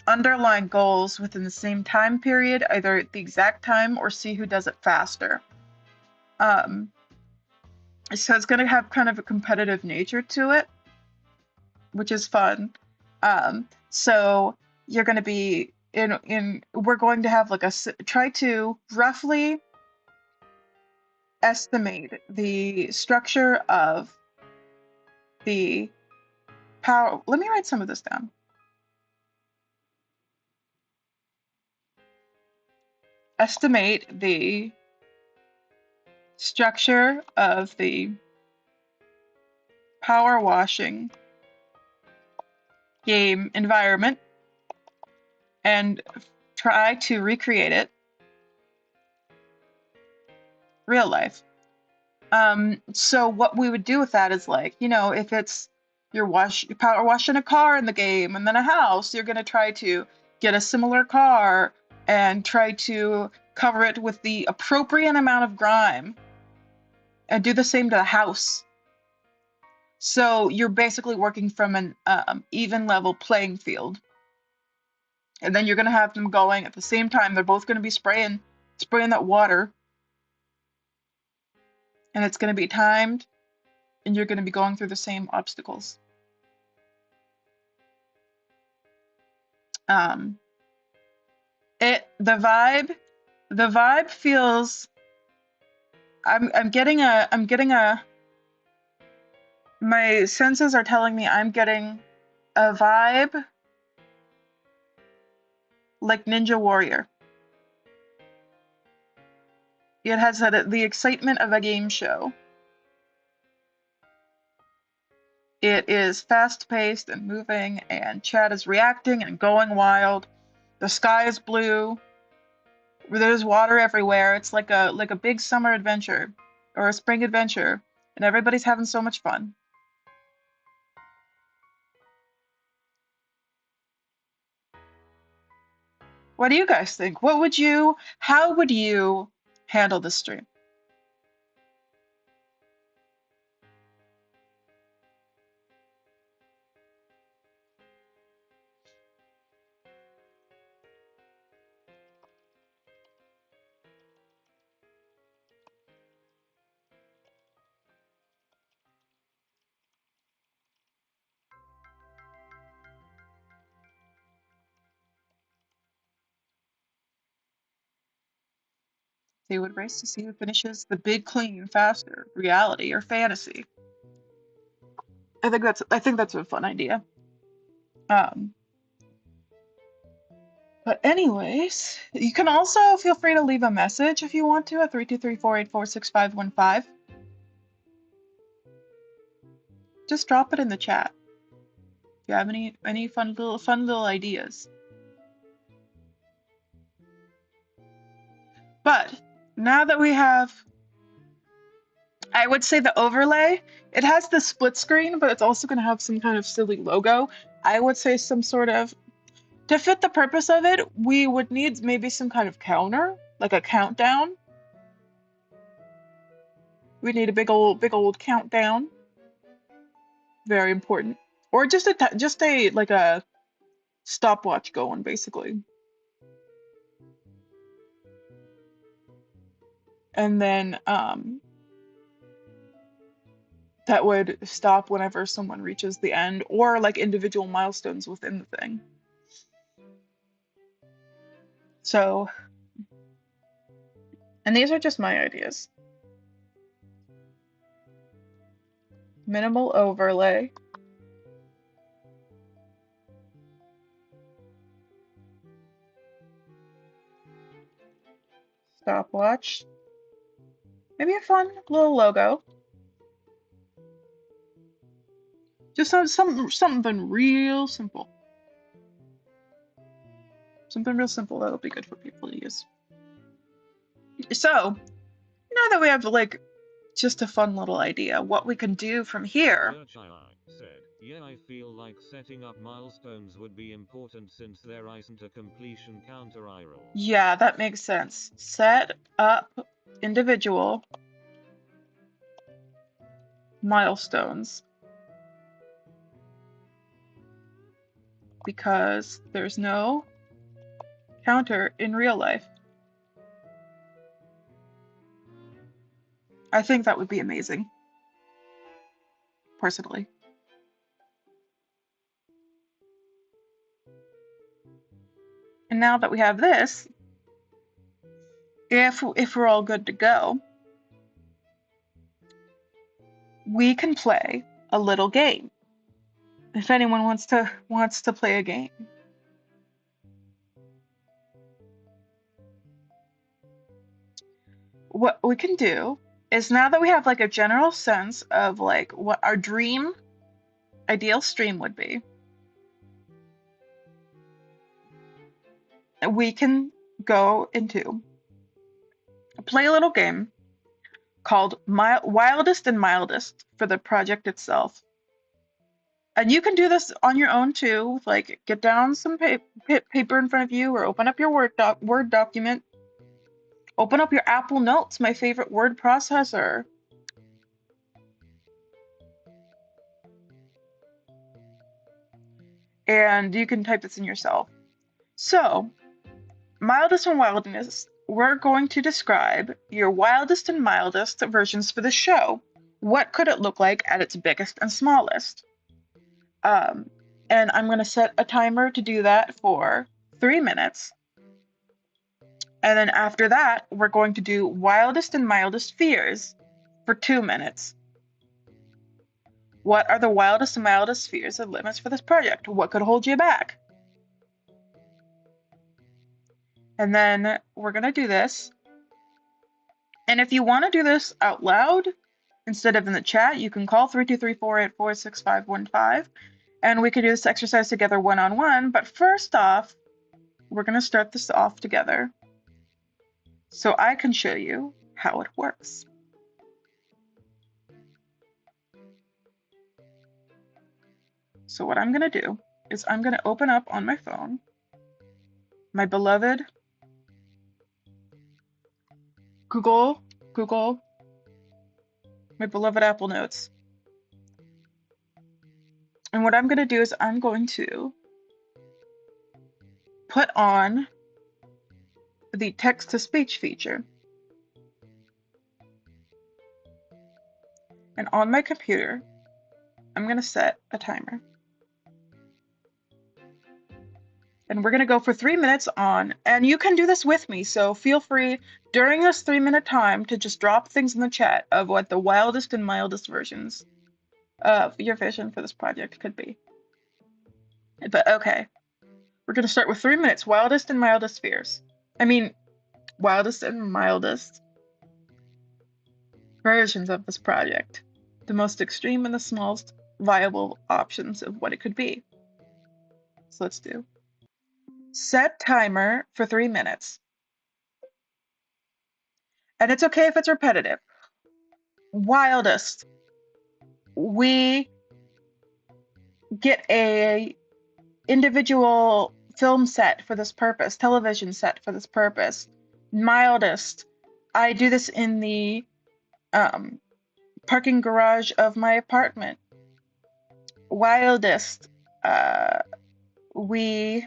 underlying goals within the same time period, either at the exact time or see who does it faster. So it's going to have kind of a competitive nature to it, which is fun. So you're going to be we're going to have like try to roughly estimate the structure of the power. Let me write some of this down. Estimate the structure of the power washing game environment and try to recreate it real life. So what we would do with that is like, if it's you're power washing a car in the game and then a house, you're going to try to get a similar car and try to cover it with the appropriate amount of grime and do the same to the house. So you're basically working from an even level playing field. And then you're going to have them going at the same time. They're both going to be spraying that water. And it's going to be timed. And you're going to be going through the same obstacles. The vibe feels. I'm getting a. My senses are telling me I'm getting a vibe like Ninja Warrior. It has the excitement of a game show. It is fast-paced and moving, and Chad is reacting and going wild. The sky is blue. There's water everywhere. It's like a big summer adventure or a spring adventure, and everybody's having so much fun. What do you guys think? How would you handle this stream? They would race to see who finishes the big clean faster, reality or fantasy. I think that's a fun idea. But anyways, you can also feel free to leave a message if you want to at 323-484-6515. Just drop it in the chat. If you have any fun little ideas. But now that we have I would say the overlay, it has the split screen, but it's also going to have some kind of silly logo. I would say some sort of, to fit the purpose of it, we would need maybe some kind of counter, like a countdown. We need a big old countdown. Very important. Or just a like a stopwatch going, basically. And then that would stop whenever someone reaches the end, or like individual milestones within the thing. So, and these are just my ideas. Minimal overlay, stopwatch, maybe a fun little logo. Just something real simple. Something real simple that'll be good for people to use. So, now that we have like just a fun little idea, what we can do from here. Said, yeah, I feel like setting up milestones would be important since there isn't a completion counter eye roll. Yeah, that makes sense. Set up individual milestones because there's no counter in real life. I think that would be amazing, personally. And now that we have this, if we're all good to go, we can play a little game. If anyone wants to play a game. What we can do is, now that we have like a general sense of like what our dream ideal stream would be, we can go into play a little game called Wildest and Mildest for the project itself. And you can do this on your own too. Like, get down some paper in front of you, or open up your Word document. Open up your Apple Notes, my favorite word processor. And you can type this in yourself. So, mildest and wildness, we're going to describe your wildest and mildest versions for the show. What could it look like at its biggest and smallest? Um, and I'm going to set a timer to do that for 3 minutes. And then after that, we're going to do wildest and mildest fears for 2 minutes. What are the wildest and mildest fears and limits for this project? What could hold you back? And then we're going to do this. And if you want to do this out loud instead of in the chat, you can call 323-484-6515, and we could do this exercise together one-on-one. But first off, we're going to start this off together so I can show you how it works. So what I'm going to do is I'm going to open up on my phone my beloved Google, my beloved Apple Notes. And what I'm going to do is I'm going to put on the text-to-speech feature. And on my computer, I'm going to set a timer. And we're going to go for 3 minutes on, and you can do this with me, so feel free during this 3-minute time to just drop things in the chat of what the wildest and mildest versions of your vision for this project could be. But okay, we're going to start with 3 minutes, wildest and mildest fears. I mean, wildest and mildest versions of this project. The most extreme and the smallest viable options of what it could be. So let's do. Set timer for 3 minutes. And it's okay if it's repetitive. Wildest. We get a individual film set for this purpose, television set for this purpose. Mildest. I do this in the um, parking garage of my apartment. Wildest. Uh, we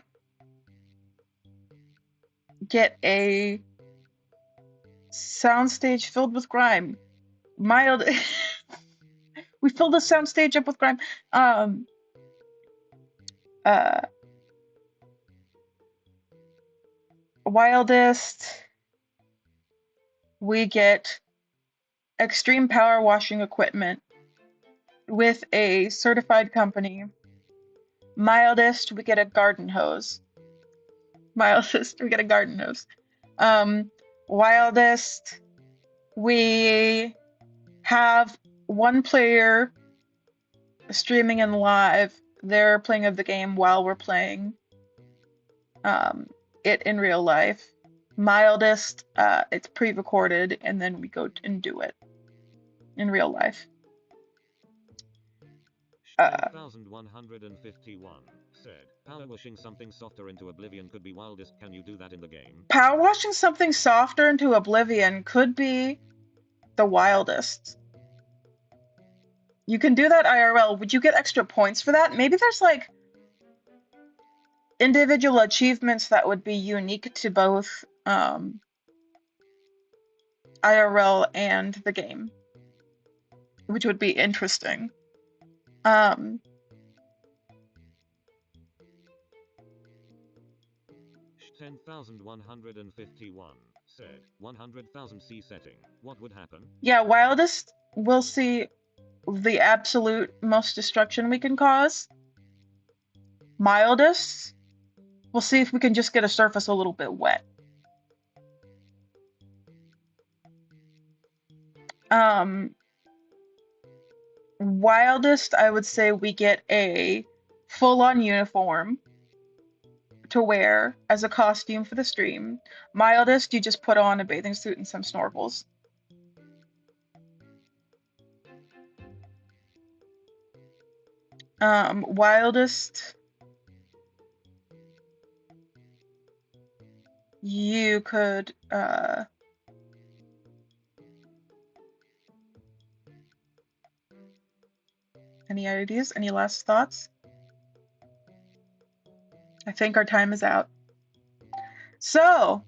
get a soundstage filled with grime. Mild. We fill the soundstage up with grime. Um, uh, Wildest. We get extreme power washing equipment with a certified company. Mildest, we get a garden hose. Mildest, we get a garden hose. Um, Wildest, we have one player streaming in live their playing of the game while we're playing um, it in real life. Mildest, it's pre-recorded and then we go and do it in real life. 10,151 said, power washing something softer into oblivion could be wildest. Can you do that in the game? Power washing something softer into oblivion could be the wildest. You can do that IRL. Would you get extra points for that? Maybe there's like individual achievements that would be unique to both IRL and the game, which would be interesting. Um, 10,151 said, 100,000 C setting. What would happen? yeah, wildest, we'll see the absolute most destruction we can cause. Mildest, we'll see if we can just get a surface a little bit wet. Wildest, I would say we get a full-on uniform to wear as a costume for the stream. Mildest, you just put on a bathing suit and some snorkels. Wildest, you could any ideas? Any last thoughts? I think our time is out. So,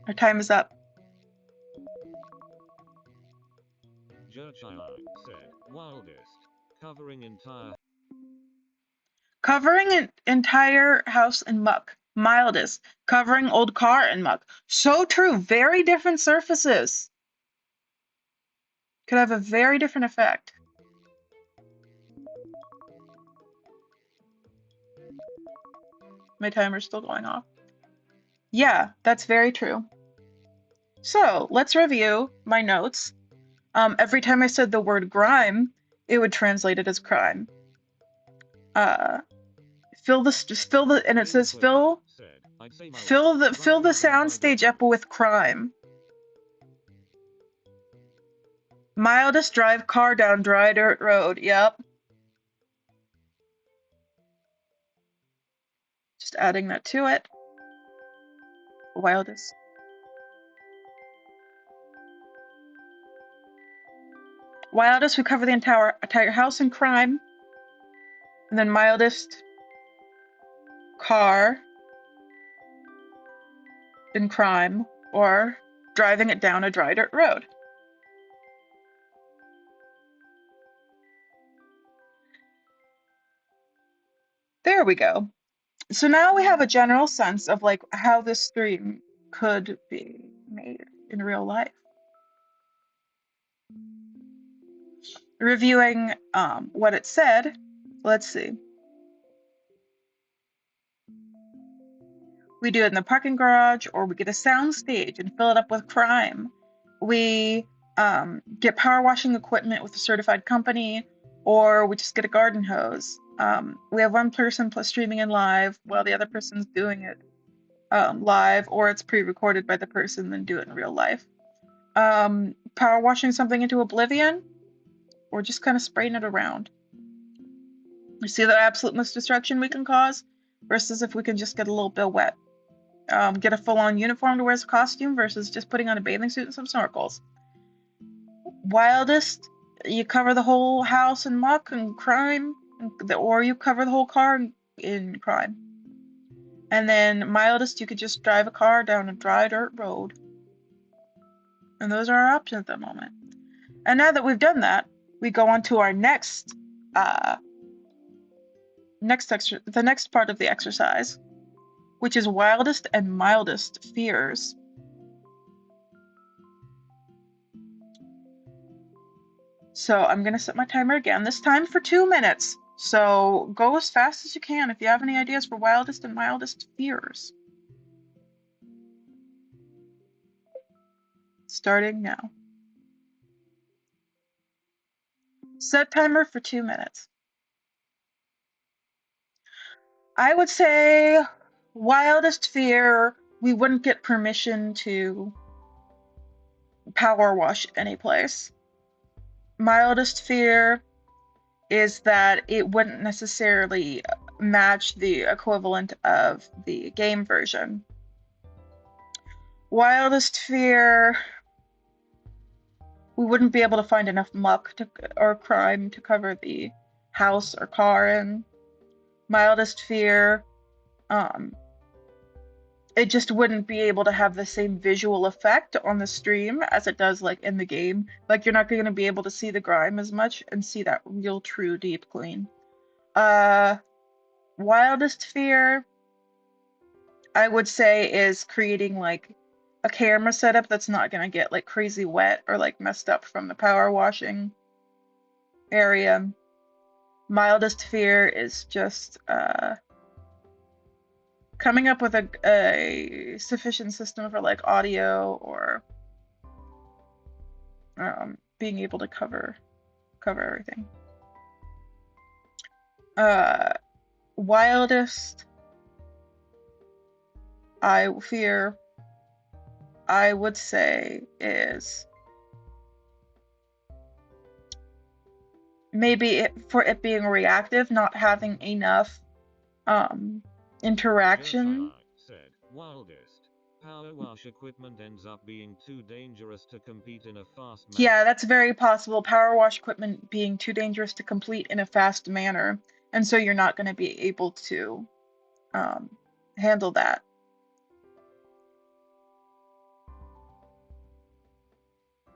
our time is up. Jerchai said, wildest. Covering an entire house in muck. Mildest. Covering old car in muck. So true. Very different surfaces. Could have a very different effect. My timer's still going off. Yeah, that's very true. So let's review my notes. Every time I said the word grime, it would translate it as crime. Fill the, and it says fill the soundstage up with crime. Mildest, drive car down dry dirt road. Yep. Just adding that to it. Wildest. Wildest, we cover the entire house in crime. And then mildest, car in crime, or driving it down a dry dirt road. There we go. So now we have a general sense of like how this stream could be made in real life. Reviewing what it said, let's see. We do it in the parking garage, or we get a sound stage and fill it up with crime. We get power washing equipment with a certified company, or we just get a garden hose. We have one person plus streaming in live while the other person's doing it live, or it's pre-recorded by the person, then do it in real life. Power washing something into oblivion, or just kind of spraying it around. You see the absolute destruction we can cause versus if we can just get a little bit wet. Get a full-on uniform to wear as a costume versus just putting on a bathing suit and some snorkels. Wildest, you cover the whole house in muck and crime, or you cover the whole car in crime. And then mildest, you could just drive a car down a dry dirt road. And those are our options at the moment. And now that we've done that, we go on to our the next part of the exercise, which is wildest and mildest fears. So I'm gonna set my timer again, this time for 2 minutes. So go as fast as you can if you have any ideas for wildest and mildest fears. Starting now. Set timer for 2 minutes. I would say wildest fear, we wouldn't get permission to power wash any place. Mildest fear is that it wouldn't necessarily match the equivalent of the game version. Wildest fear, we wouldn't be able to find enough muck or crime to cover the house or car in. Mildest fear, it just wouldn't be able to have the same visual effect on the stream as it does like in the game. Like you're not going to be able to see the grime as much and see that real true deep clean. Wildest fear, I would say, is creating like a camera setup that's not going to get like crazy wet or like messed up from the power washing area. Mildest fear is just coming up with a sufficient system for like audio or being able to cover everything. Wildest fear, I would say, is maybe for it being reactive, not having enough interaction. Said, wildest. Power wash equipment ends up being too dangerous to compete in a fast manner. Yeah, that's very possible. Power wash equipment being too dangerous to complete in a fast manner. And so you're not going to be able to handle that.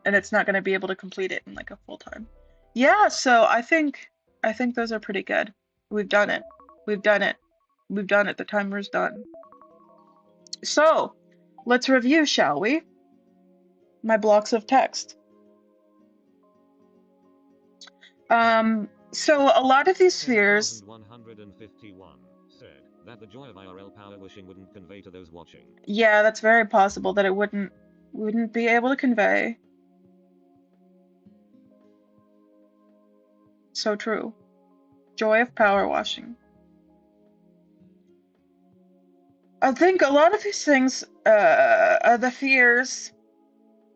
And it's not going to be able to complete it in like a full time. Yeah, so I think those are pretty good. We've done it. We've done it. We've done it. The timer's done. So let's review, shall we? My blocks of text. So a lot of these fears. 151 said that the joy of IRL power wishing wouldn't convey to those watching. Yeah, that's very possible that it wouldn't be able to convey. So true. Joy of power washing. I think a lot of these things, the fears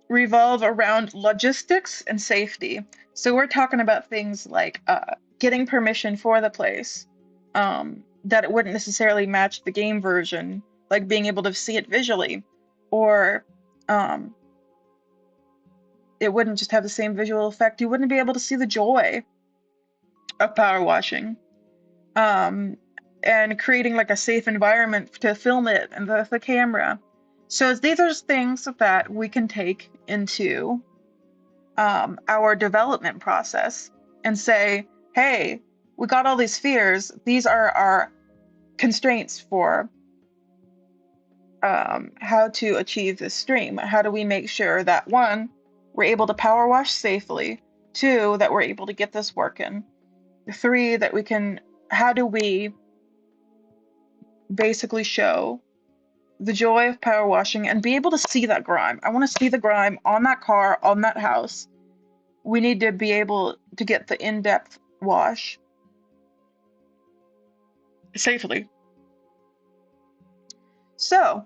revolve around logistics and safety. So we're talking about things like getting permission for the place, that it wouldn't necessarily match the game version, like being able to see it visually, or it wouldn't just have the same visual effect. You wouldn't be able to see the joy of power washing. And creating like a safe environment to film it and the camera. So these are things that we can take into our development process and say, hey, we got all these fears. These are our constraints for how to achieve this stream. How do we make sure that, one, we're able to power wash safely, two, that we're able to get this working, three, that we can, how do we basically show the joy of power washing and be able to see that grime. I want to see the grime on that car, on that house. We need to be able to get the in-depth wash safely. So.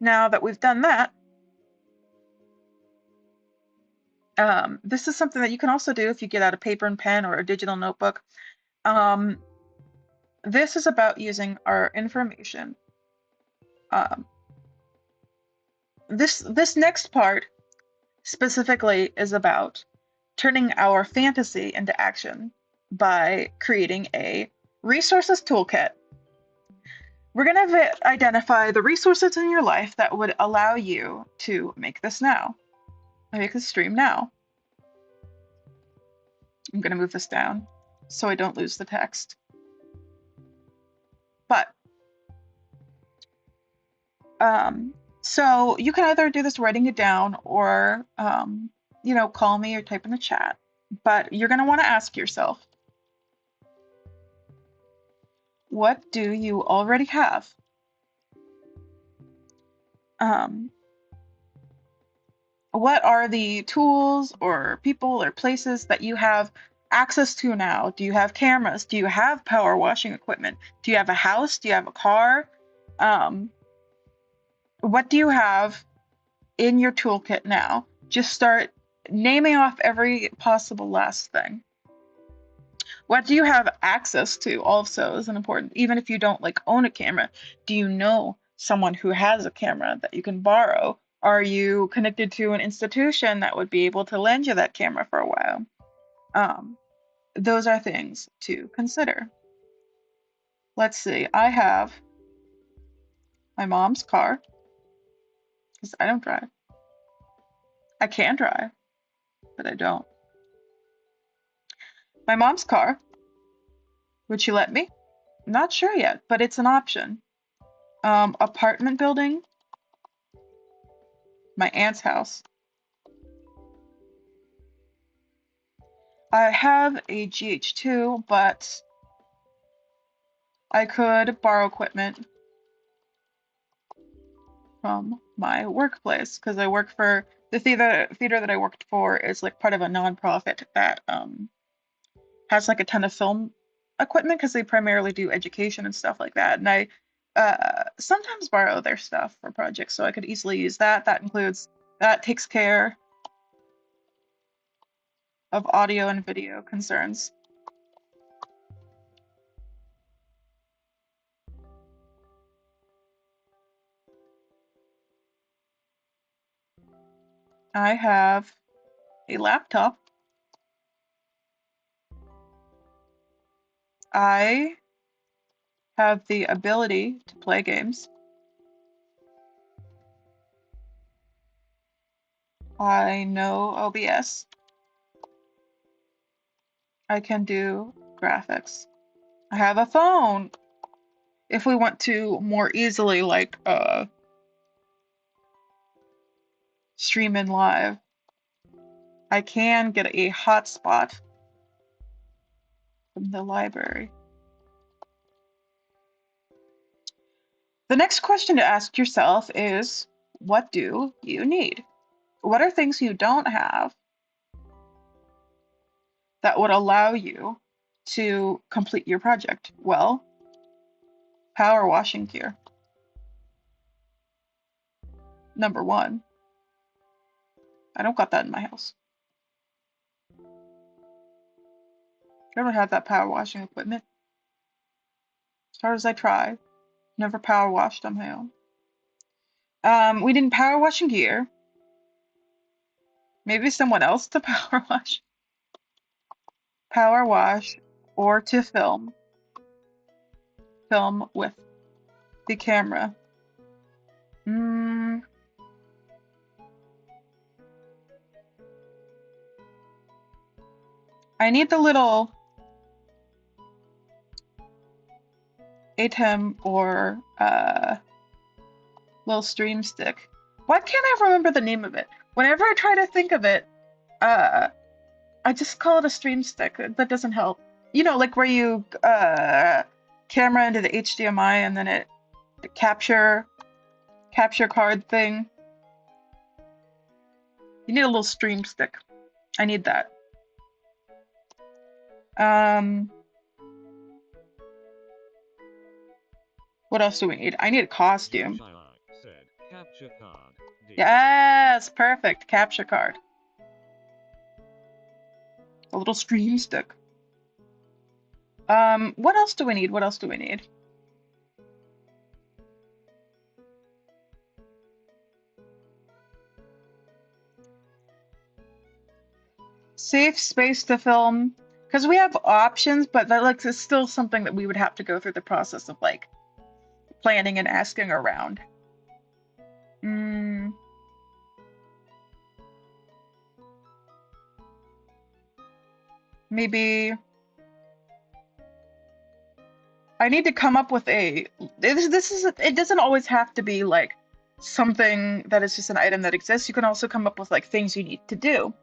Now that we've done that, this is something that you can also do if you get out a paper and pen or a digital notebook. Um, this is about using our information. Um, this next part specifically is about turning our fantasy into action by creating a resources toolkit. We're going to identify the resources in your life that would allow you to make this now, make this stream now. I'm going to move this down so I don't lose the text. But so you can either do this writing it down or call me or type in the chat. But you're going to want to ask yourself, what do you already have? Um, what are the tools or people or places that you have access to now? Do you have cameras? Do you have power washing equipment? Do you have a house? Do you have a car? What do you have in your toolkit now? Just start naming off every possible last thing. What do you have access to also is an important, even if you don't like own a camera, do you know someone who has a camera that you can borrow? Are you connected to an institution that would be able to lend you that camera for a while? Those are things to consider. Let's see, I have my mom's car because I don't drive. I can drive, but I don't. My mom's car, would she let me? Not sure yet, but it's an option. Apartment building, my aunt's house. I have a GH2, but I could borrow equipment from my workplace because I work for the theater that I worked for is like part of a nonprofit that has like a ton of film equipment because they primarily do education and stuff like that. And I sometimes borrow their stuff for projects, so I could easily use that. That takes care of audio and video concerns. I have a laptop. I have the ability to play games. I know OBS. I can do graphics. I have a phone. If we want to more easily like stream in live, I can get a hotspot from the library. The next question to ask yourself is, what do you need? What are things you don't have that would allow you to complete your project? Well, power washing gear. Number one. I don't got that in my house. I don't have that power washing equipment. As hard as I try, never power washed on my own. We didn't power washing gear. Maybe someone else to power wash. Power wash or to film. Film with the camera. I need the little ATEM or little stream stick. Why can't I remember the name of it? Whenever I try to think of it, I just call it a stream stick. That doesn't help. You know, like where you camera into the HDMI and then it capture card thing. You need a little stream stick. I need that. What else do we need? I need a costume. Capture card. D. Yes, perfect. Capture card. A little stream stick. What else do we need? What else do we need? Safe space to film. Because we have options, but that like is still something that we would have to go through the process of like planning and asking around. Mm, maybe I need to come up with a this is it doesn't always have to be like something that is just an item that exists. You can also come up with like things you need to do.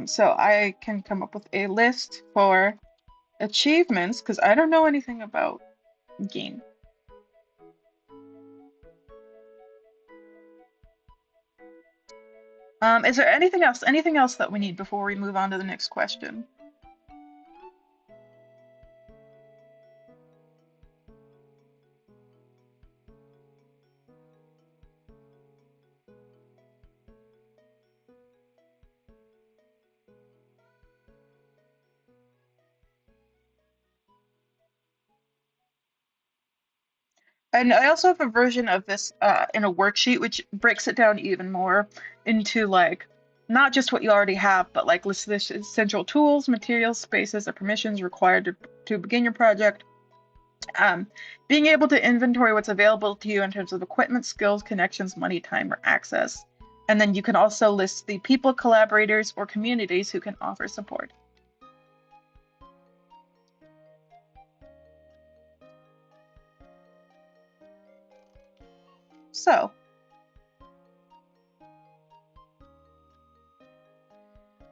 So I can come up with a list for achievements because I don't know anything about game. Is there anything else? Anything else that we need before we move on to the next question? And I also have a version of this in a worksheet, which breaks it down even more into like not just what you already have, but like list the essential tools, materials, spaces, or permissions required to begin your project. Um, Being able to inventory what's available to you in terms of equipment, skills, connections, money, time, or access. And then you can also list the people, collaborators, or communities who can offer support. So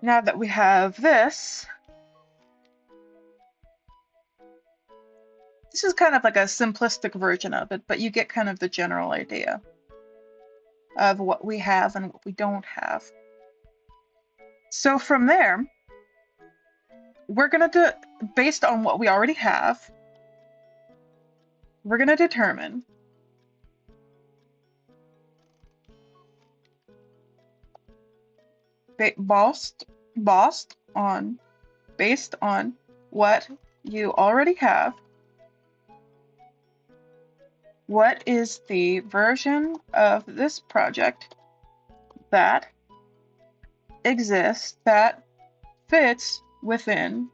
now that we have this, this is kind of like a simplistic version of it, but you get kind of the general idea of what we have and what we don't have. So from there, we're going to, based on what we already have, we're going to determine based, based on what you already have, what is the version of this project that exists that fits within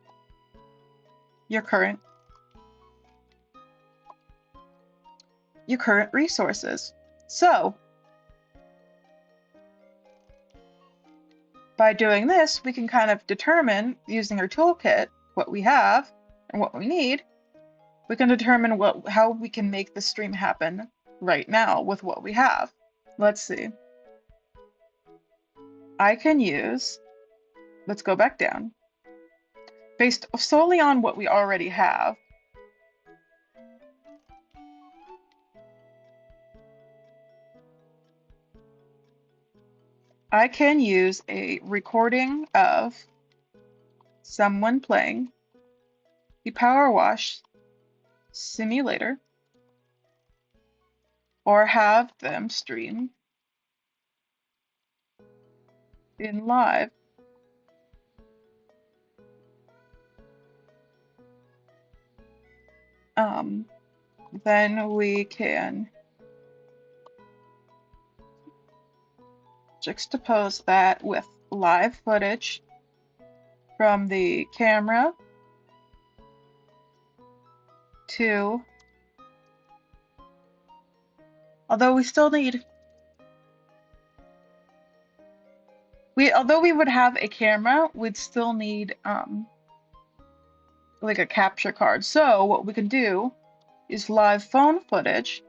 your current resources. So by doing this, we can kind of determine using our toolkit what we have and what we need. We can determine how we can make the stream happen right now with what we have. Let's see. I can use, let's go back down. Based solely on what we already have, I can use a recording of someone playing the Power Wash simulator or have them stream in live. Then we can juxtapose that with live footage from the camera to, although we still need, although we would have a camera, we'd still need like a capture card. So what we can do is live phone footage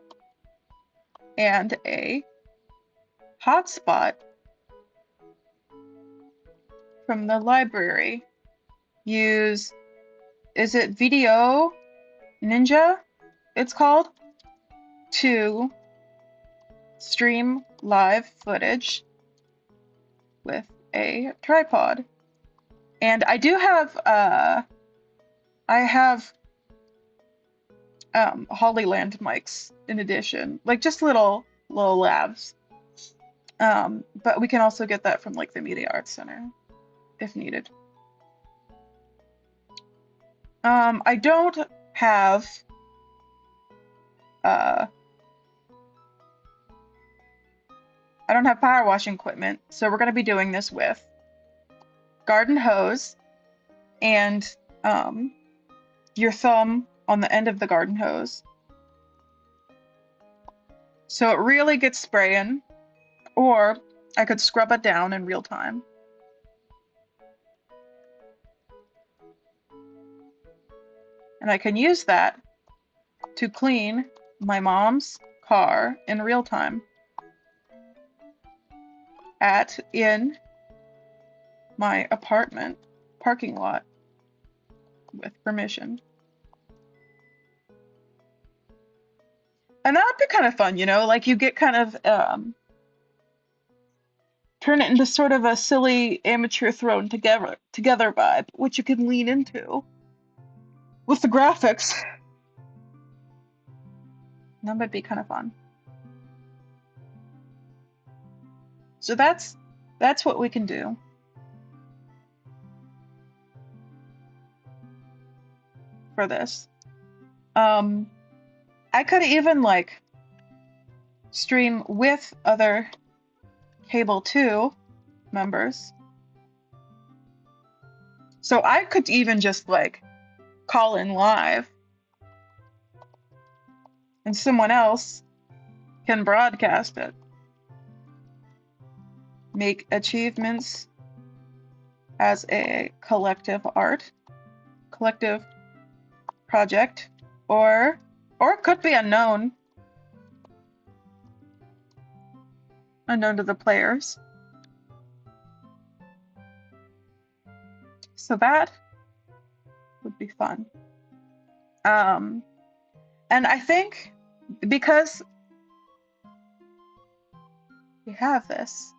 and a hotspot from the library. Use, is it Video Ninja? It's called, to stream live footage with a tripod. And I do have I have Hollyland mics in addition, like just little labs. But we can also get that from like the Media Arts Center if needed. I don't have uh, I don't have power washing equipment, so we're going to be doing this with garden hose and um, your thumb on the end of the garden hose. So it really gets spraying, or I could scrub it down in real time. And I can use that to clean my mom's car in real time in my apartment parking lot with permission. And that would be kind of fun, you know, like you get kind of turn it into sort of a silly amateur thrown together vibe, which you can lean into with the graphics. That might be kind of fun. So that's what we can do for this. I could even like stream with other Cable 2 members. So I could even just like call in live and someone else can broadcast it. Make achievements as a collective project, or it could be unknown to the players. So that would be fun. And I think because we have this,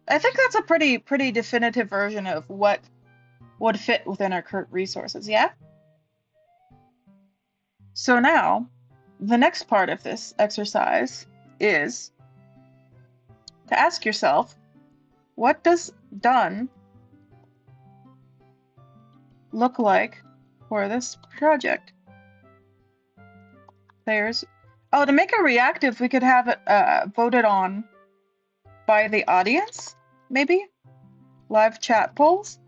I think that's a pretty definitive version of what would fit within our current resources, yeah? So now, the next part of this exercise is to ask yourself, what does done look like for this project? Players. Oh, to make it reactive, we could have it voted on by the audience, maybe? Live chat polls.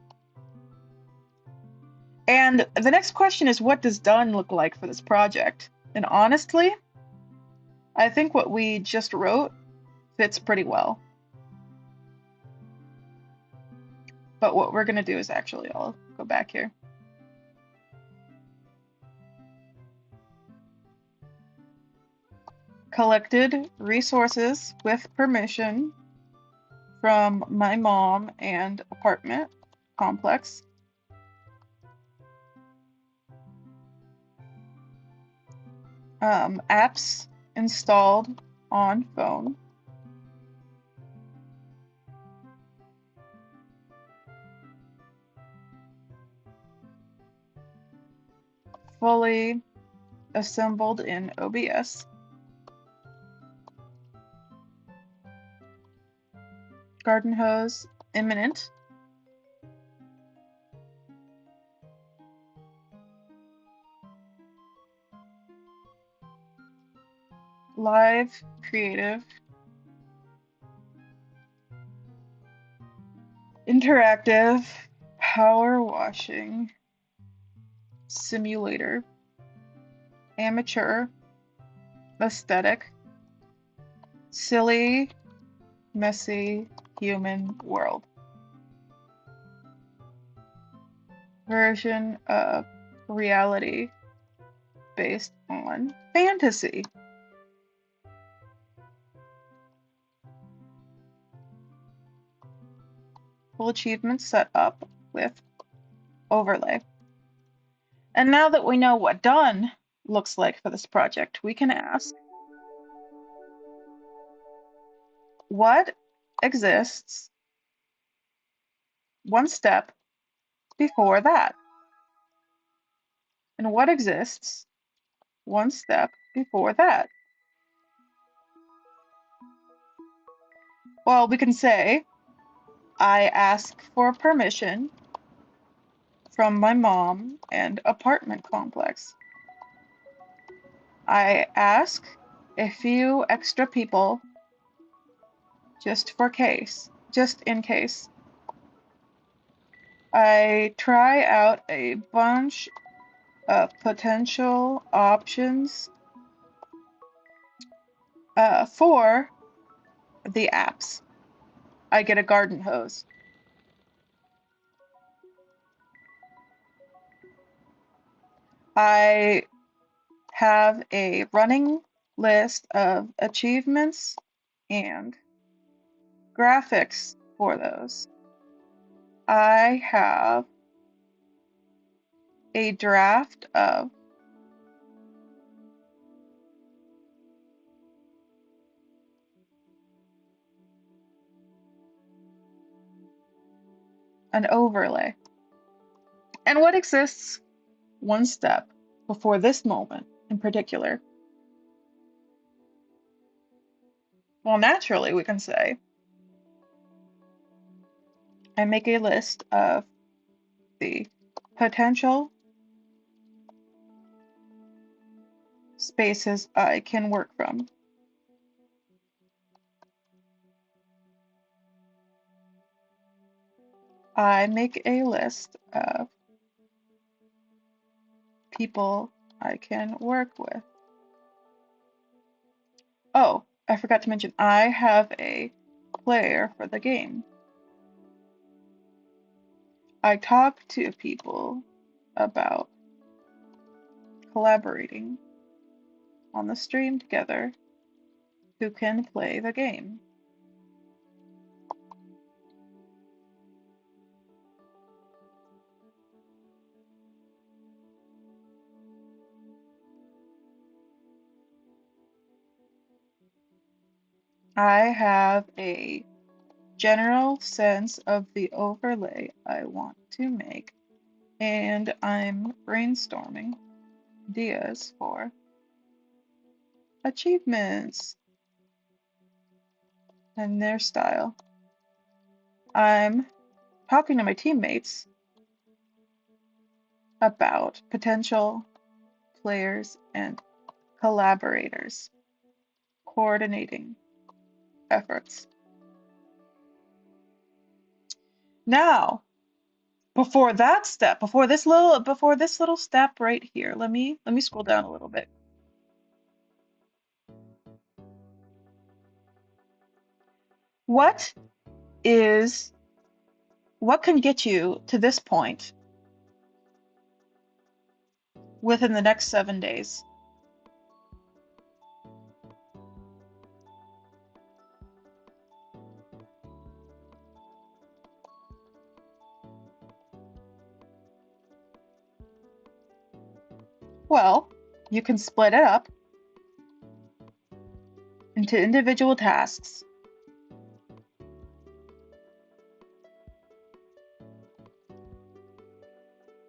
And the next question is, what does done look like for this project? And honestly, I think what we just wrote fits pretty well. But what we're going to do is actually, I'll go back here. Collected resources with permission from my mom and apartment complex. Apps installed on phone. Fully assembled in OBS. Garden hose imminent. Live creative. Interactive power washing simulator. Amateur aesthetic. Silly, messy human world. Version of reality based on fantasy. Full achievement set up with overlay. And now that we know what done looks like for this project, we can ask, what exists one step before that? And what exists one step before that? Well, we can say I ask for permission from my mom and apartment complex. I ask a few extra people just in case. I try out a bunch of potential options for the apps. I get a garden hose. I have a running list of achievements and graphics for those. I have a draft of an overlay. And what exists one step before this moment in particular? Well, naturally, we can say I make a list of the potential spaces I can work from. I make a list of people I can work with. Oh, I forgot to mention, I have a player for the game. I talk to people about collaborating on the stream together who can play the game. I have a general sense of the overlay I want to make, and I'm brainstorming ideas for achievements and their style. I'm talking to my teammates about potential players and collaborators, coordinating efforts. Now, before that step, before this little step right here, let me scroll down a little bit. What is what can get you to this point within the next 7 days? Well, you can split it up into individual tasks.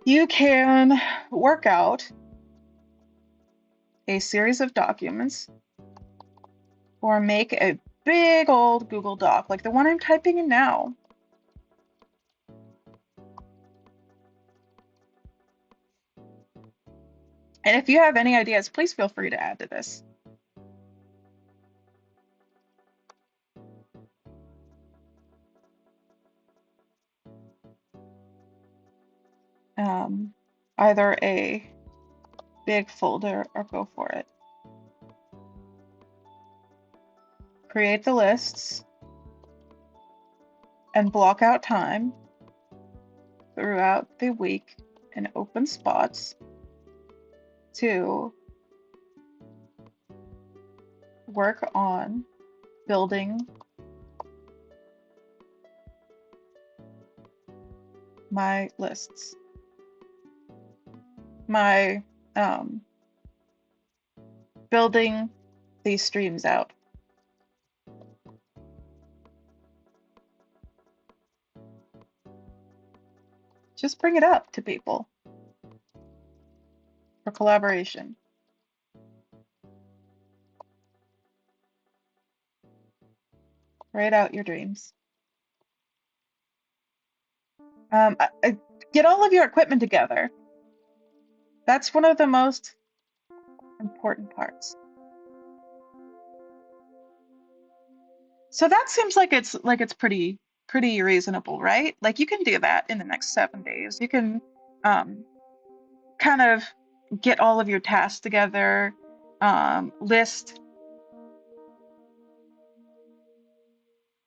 You can work out a series of documents or make a big old Google Doc like the one I'm typing in now. And if you have any ideas, please feel free to add to this. Either a big folder or go for it. Create the lists and block out time throughout the week in open spots to work on building my lists, my building these streams out. Just bring it up to people for collaboration. Write out your dreams. Get all of your equipment together. That's one of the most important parts. So that seems like it's pretty reasonable, right? Like you can do that in the next 7 days. You can um, kind of get all of your tasks together, list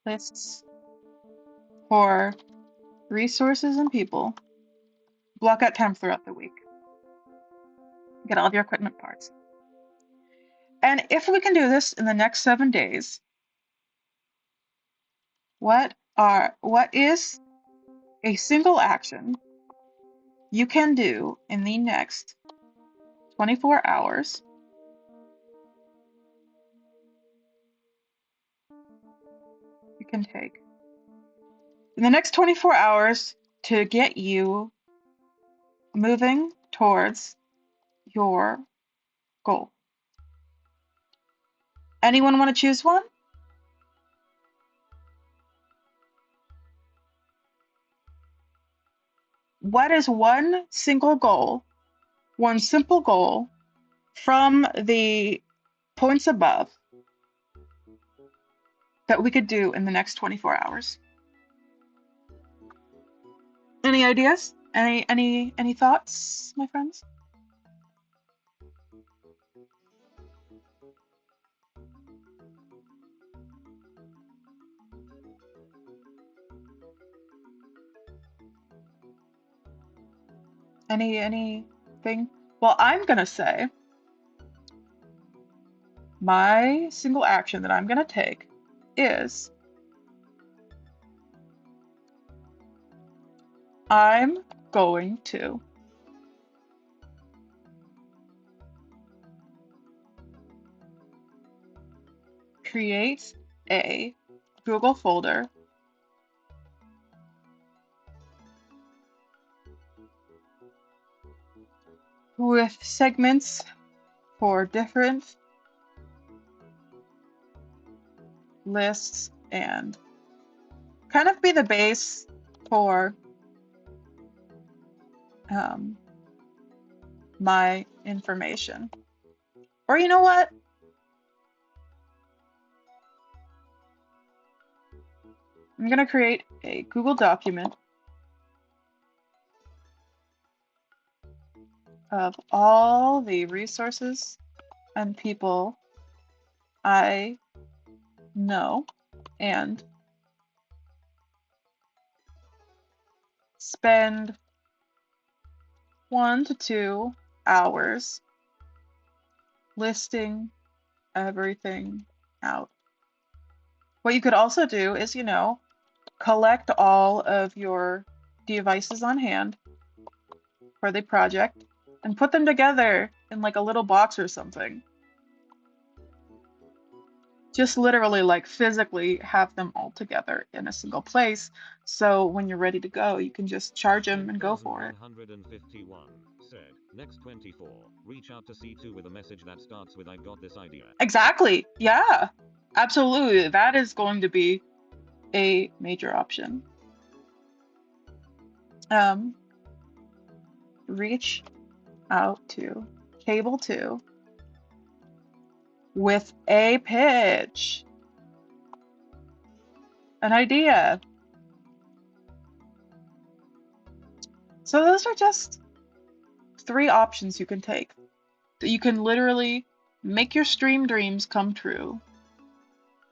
lists for resources and people. Block out time throughout the week. Get all of your equipment parts. And if we can do this in the next 7 days, what is a single action you can do in the next 24 hours you can take in the next 24 hours to get you moving towards your goal? Anyone want to choose one? What is one single goal, one simple goal from the points above that we could do in the next 24 hours? Any ideas? Any thoughts, my friends? Anything? Well, I'm gonna say my single action that I'm gonna take is I'm going to create a Google folder with segments for different lists and kind of be the base for um, my information. Or you know what? I'm going to create a Google document of all the resources and people I know and spend 1 to 2 hours listing everything out. What you could also do is, collect all of your devices on hand for the project and put them together in like a little box or something. Just literally like physically have them all together in a single place. So when you're ready to go, you can just charge them and go for it. 2151 said, next 24, reach out to C2 with a message that starts with I got this idea. Exactly. Yeah, absolutely. That is going to be a major option. Reach out to cable 2 with a pitch, an idea. So those are just 3 options you can take. That you can literally make your stream dreams come true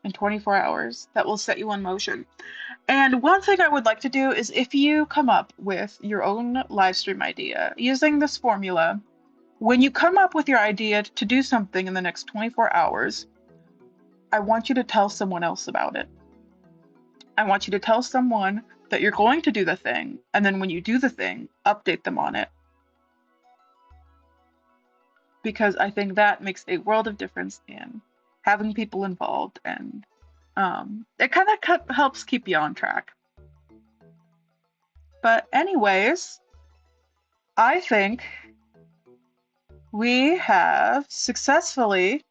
in 24 hours. That will set you on motion. And one thing I would like to do is if you come up with your own live stream idea using this formula, when you come up with your idea to do something in the next 24 hours, I want you to tell someone else about it. I want you to tell someone that you're going to do the thing, and then when you do the thing, update them on it. Because I think that makes a world of difference in having people involved, and it kind of helps keep you on track. But anyways, I think we have successfully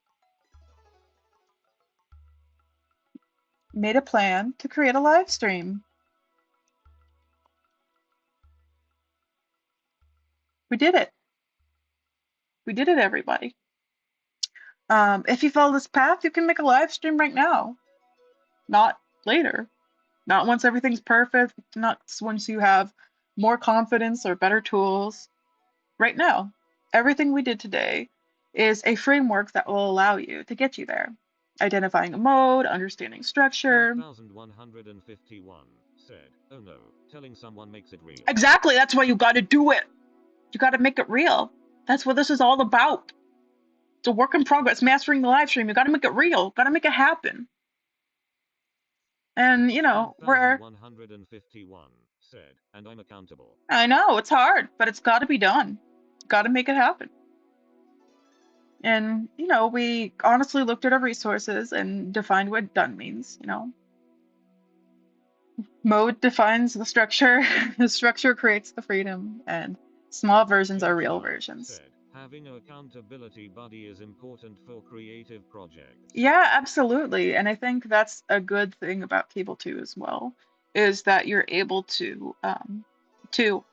made a plan to create a live stream. We did it. We did it, everybody. If you follow this path, you can make a live stream right now, not later. Not once everything's perfect, not once you have more confidence or better tools. Right now, everything we did today is a framework that will allow you to get you there. Identifying a mode, understanding structure. 5151 said, oh no, telling someone makes it real. Exactly, that's why you got to do it. You got to make it real. That's what this is all about. It's a work in progress, mastering the live stream. You got to make it real, got to make it happen. And, we're, 5151 said, and I'm accountable. I know, it's hard, but it's got to be done. Got to make it happen. And, we honestly looked at our resources and defined what done means, Mode defines the structure, the structure creates the freedom, and small versions are real Churchill versions. said, having an accountability buddy is important for creative projects. Yeah, absolutely. And I think that's a good thing about Cable 2 as well, is that you're able to, to,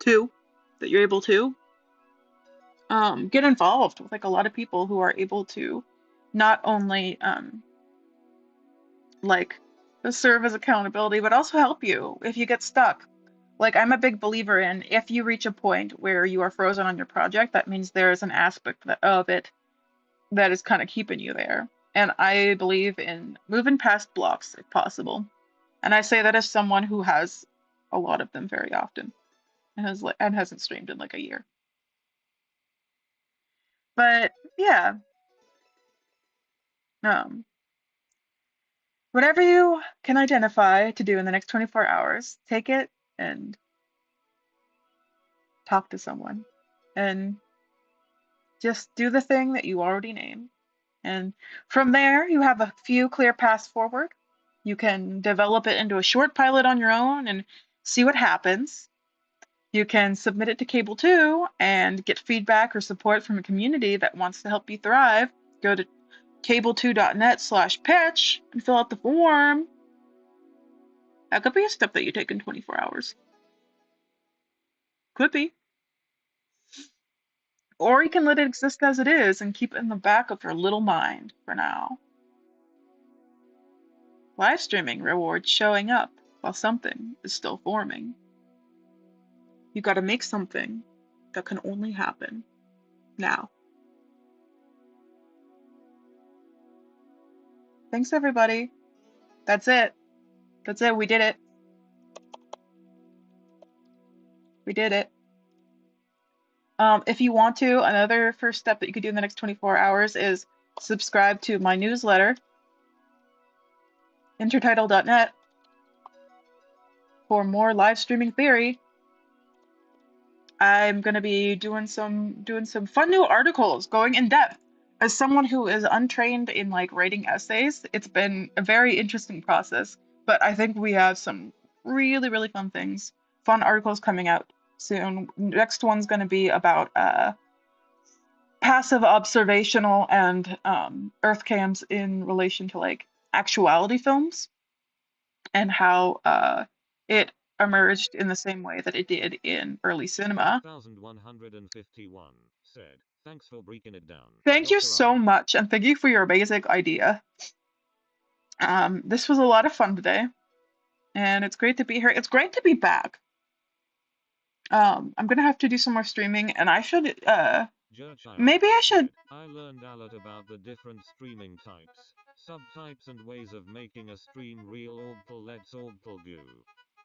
that you're able to get involved with like a lot of people who are able to not only like serve as accountability, but also help you if you get stuck. Like I'm a big believer in if you reach a point where you are frozen on your project, that means there is an aspect of it that is kind of keeping you there. And I believe in moving past blocks if possible. And I say that as someone who has a lot of them very often and hasn't streamed in like a year. But yeah, um, whatever you can identify to do in the next 24 hours, take it and talk to someone and just do the thing that you already named. And from there, you have a few clear paths forward. You can develop it into a short pilot on your own and see what happens. You can submit it to Cable 2 and get feedback or support from a community that wants to help you thrive. Go to cable2.net/pitch and fill out the form. That could be a step that you take in 24 hours. Could be. Or you can let it exist as it is and keep it in the back of your little mind for now. Live streaming rewards showing up while something is still forming. You gotta make something that can only happen now. Thanks, everybody. That's it. That's it. We did it. We did it. If you want to, another first step that you could do in the next 24 hours is subscribe to my newsletter, intertitle.net, for more live streaming theory. I'm going to be doing some fun new articles, going in depth. As someone who is untrained in like writing essays, it's been a very interesting process, but I think we have some really, really fun articles coming out soon. Next one's going to be about passive observational and earth cams in relation to like actuality films and how it emerged in the same way that it did in early cinema. 5151 said, thanks for breaking it down. Thank you Dr. so Ahmed. much, and thank you for your basic idea. This was a lot of fun today, and it's great to be here. It's great to be back. I'm gonna have to do some more streaming, and I should, maybe I should, said, I learned a lot about the different streaming types, subtypes and ways of making a stream real orbital let's orbital goo.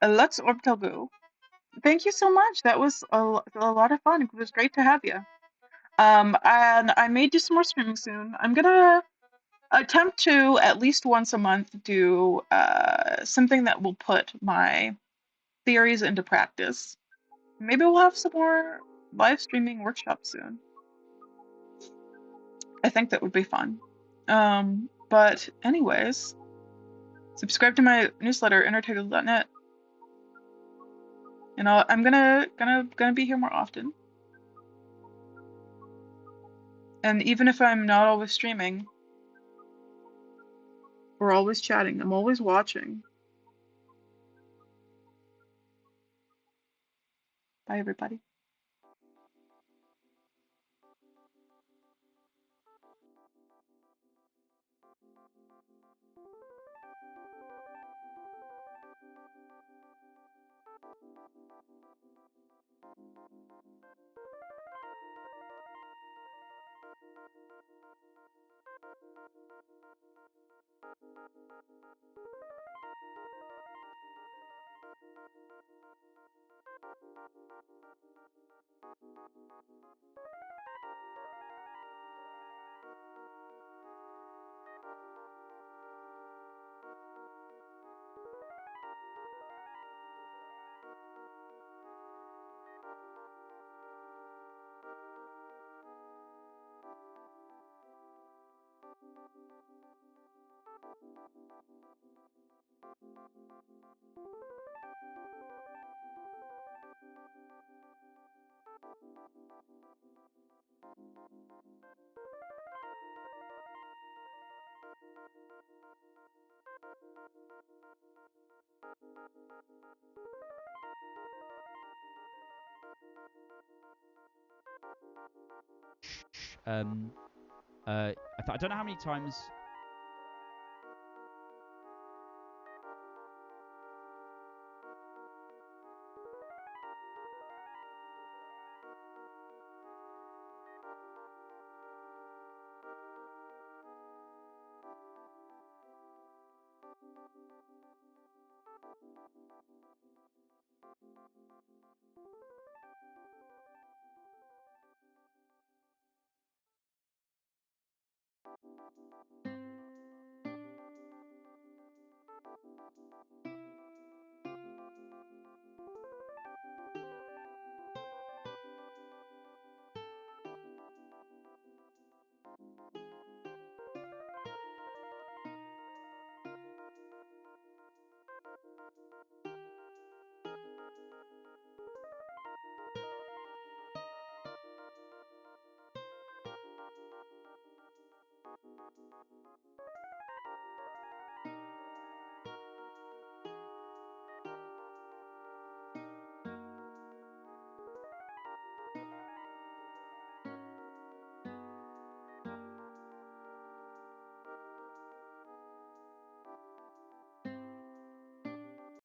let's orbital go. Thank you so much. That was a lot of fun. It was great to have you. And I may do some more streaming soon. I'm gonna attempt to at least once a month do something that will put my theories into practice. Maybe we'll have some more live streaming workshops soon. I think that would be fun. But anyways, subscribe to my newsletter, entertainment.net, and I'm gonna be here more often. And even if I'm not always streaming, We're always chatting. I'm always watching. Bye, everybody. I don't know how many times.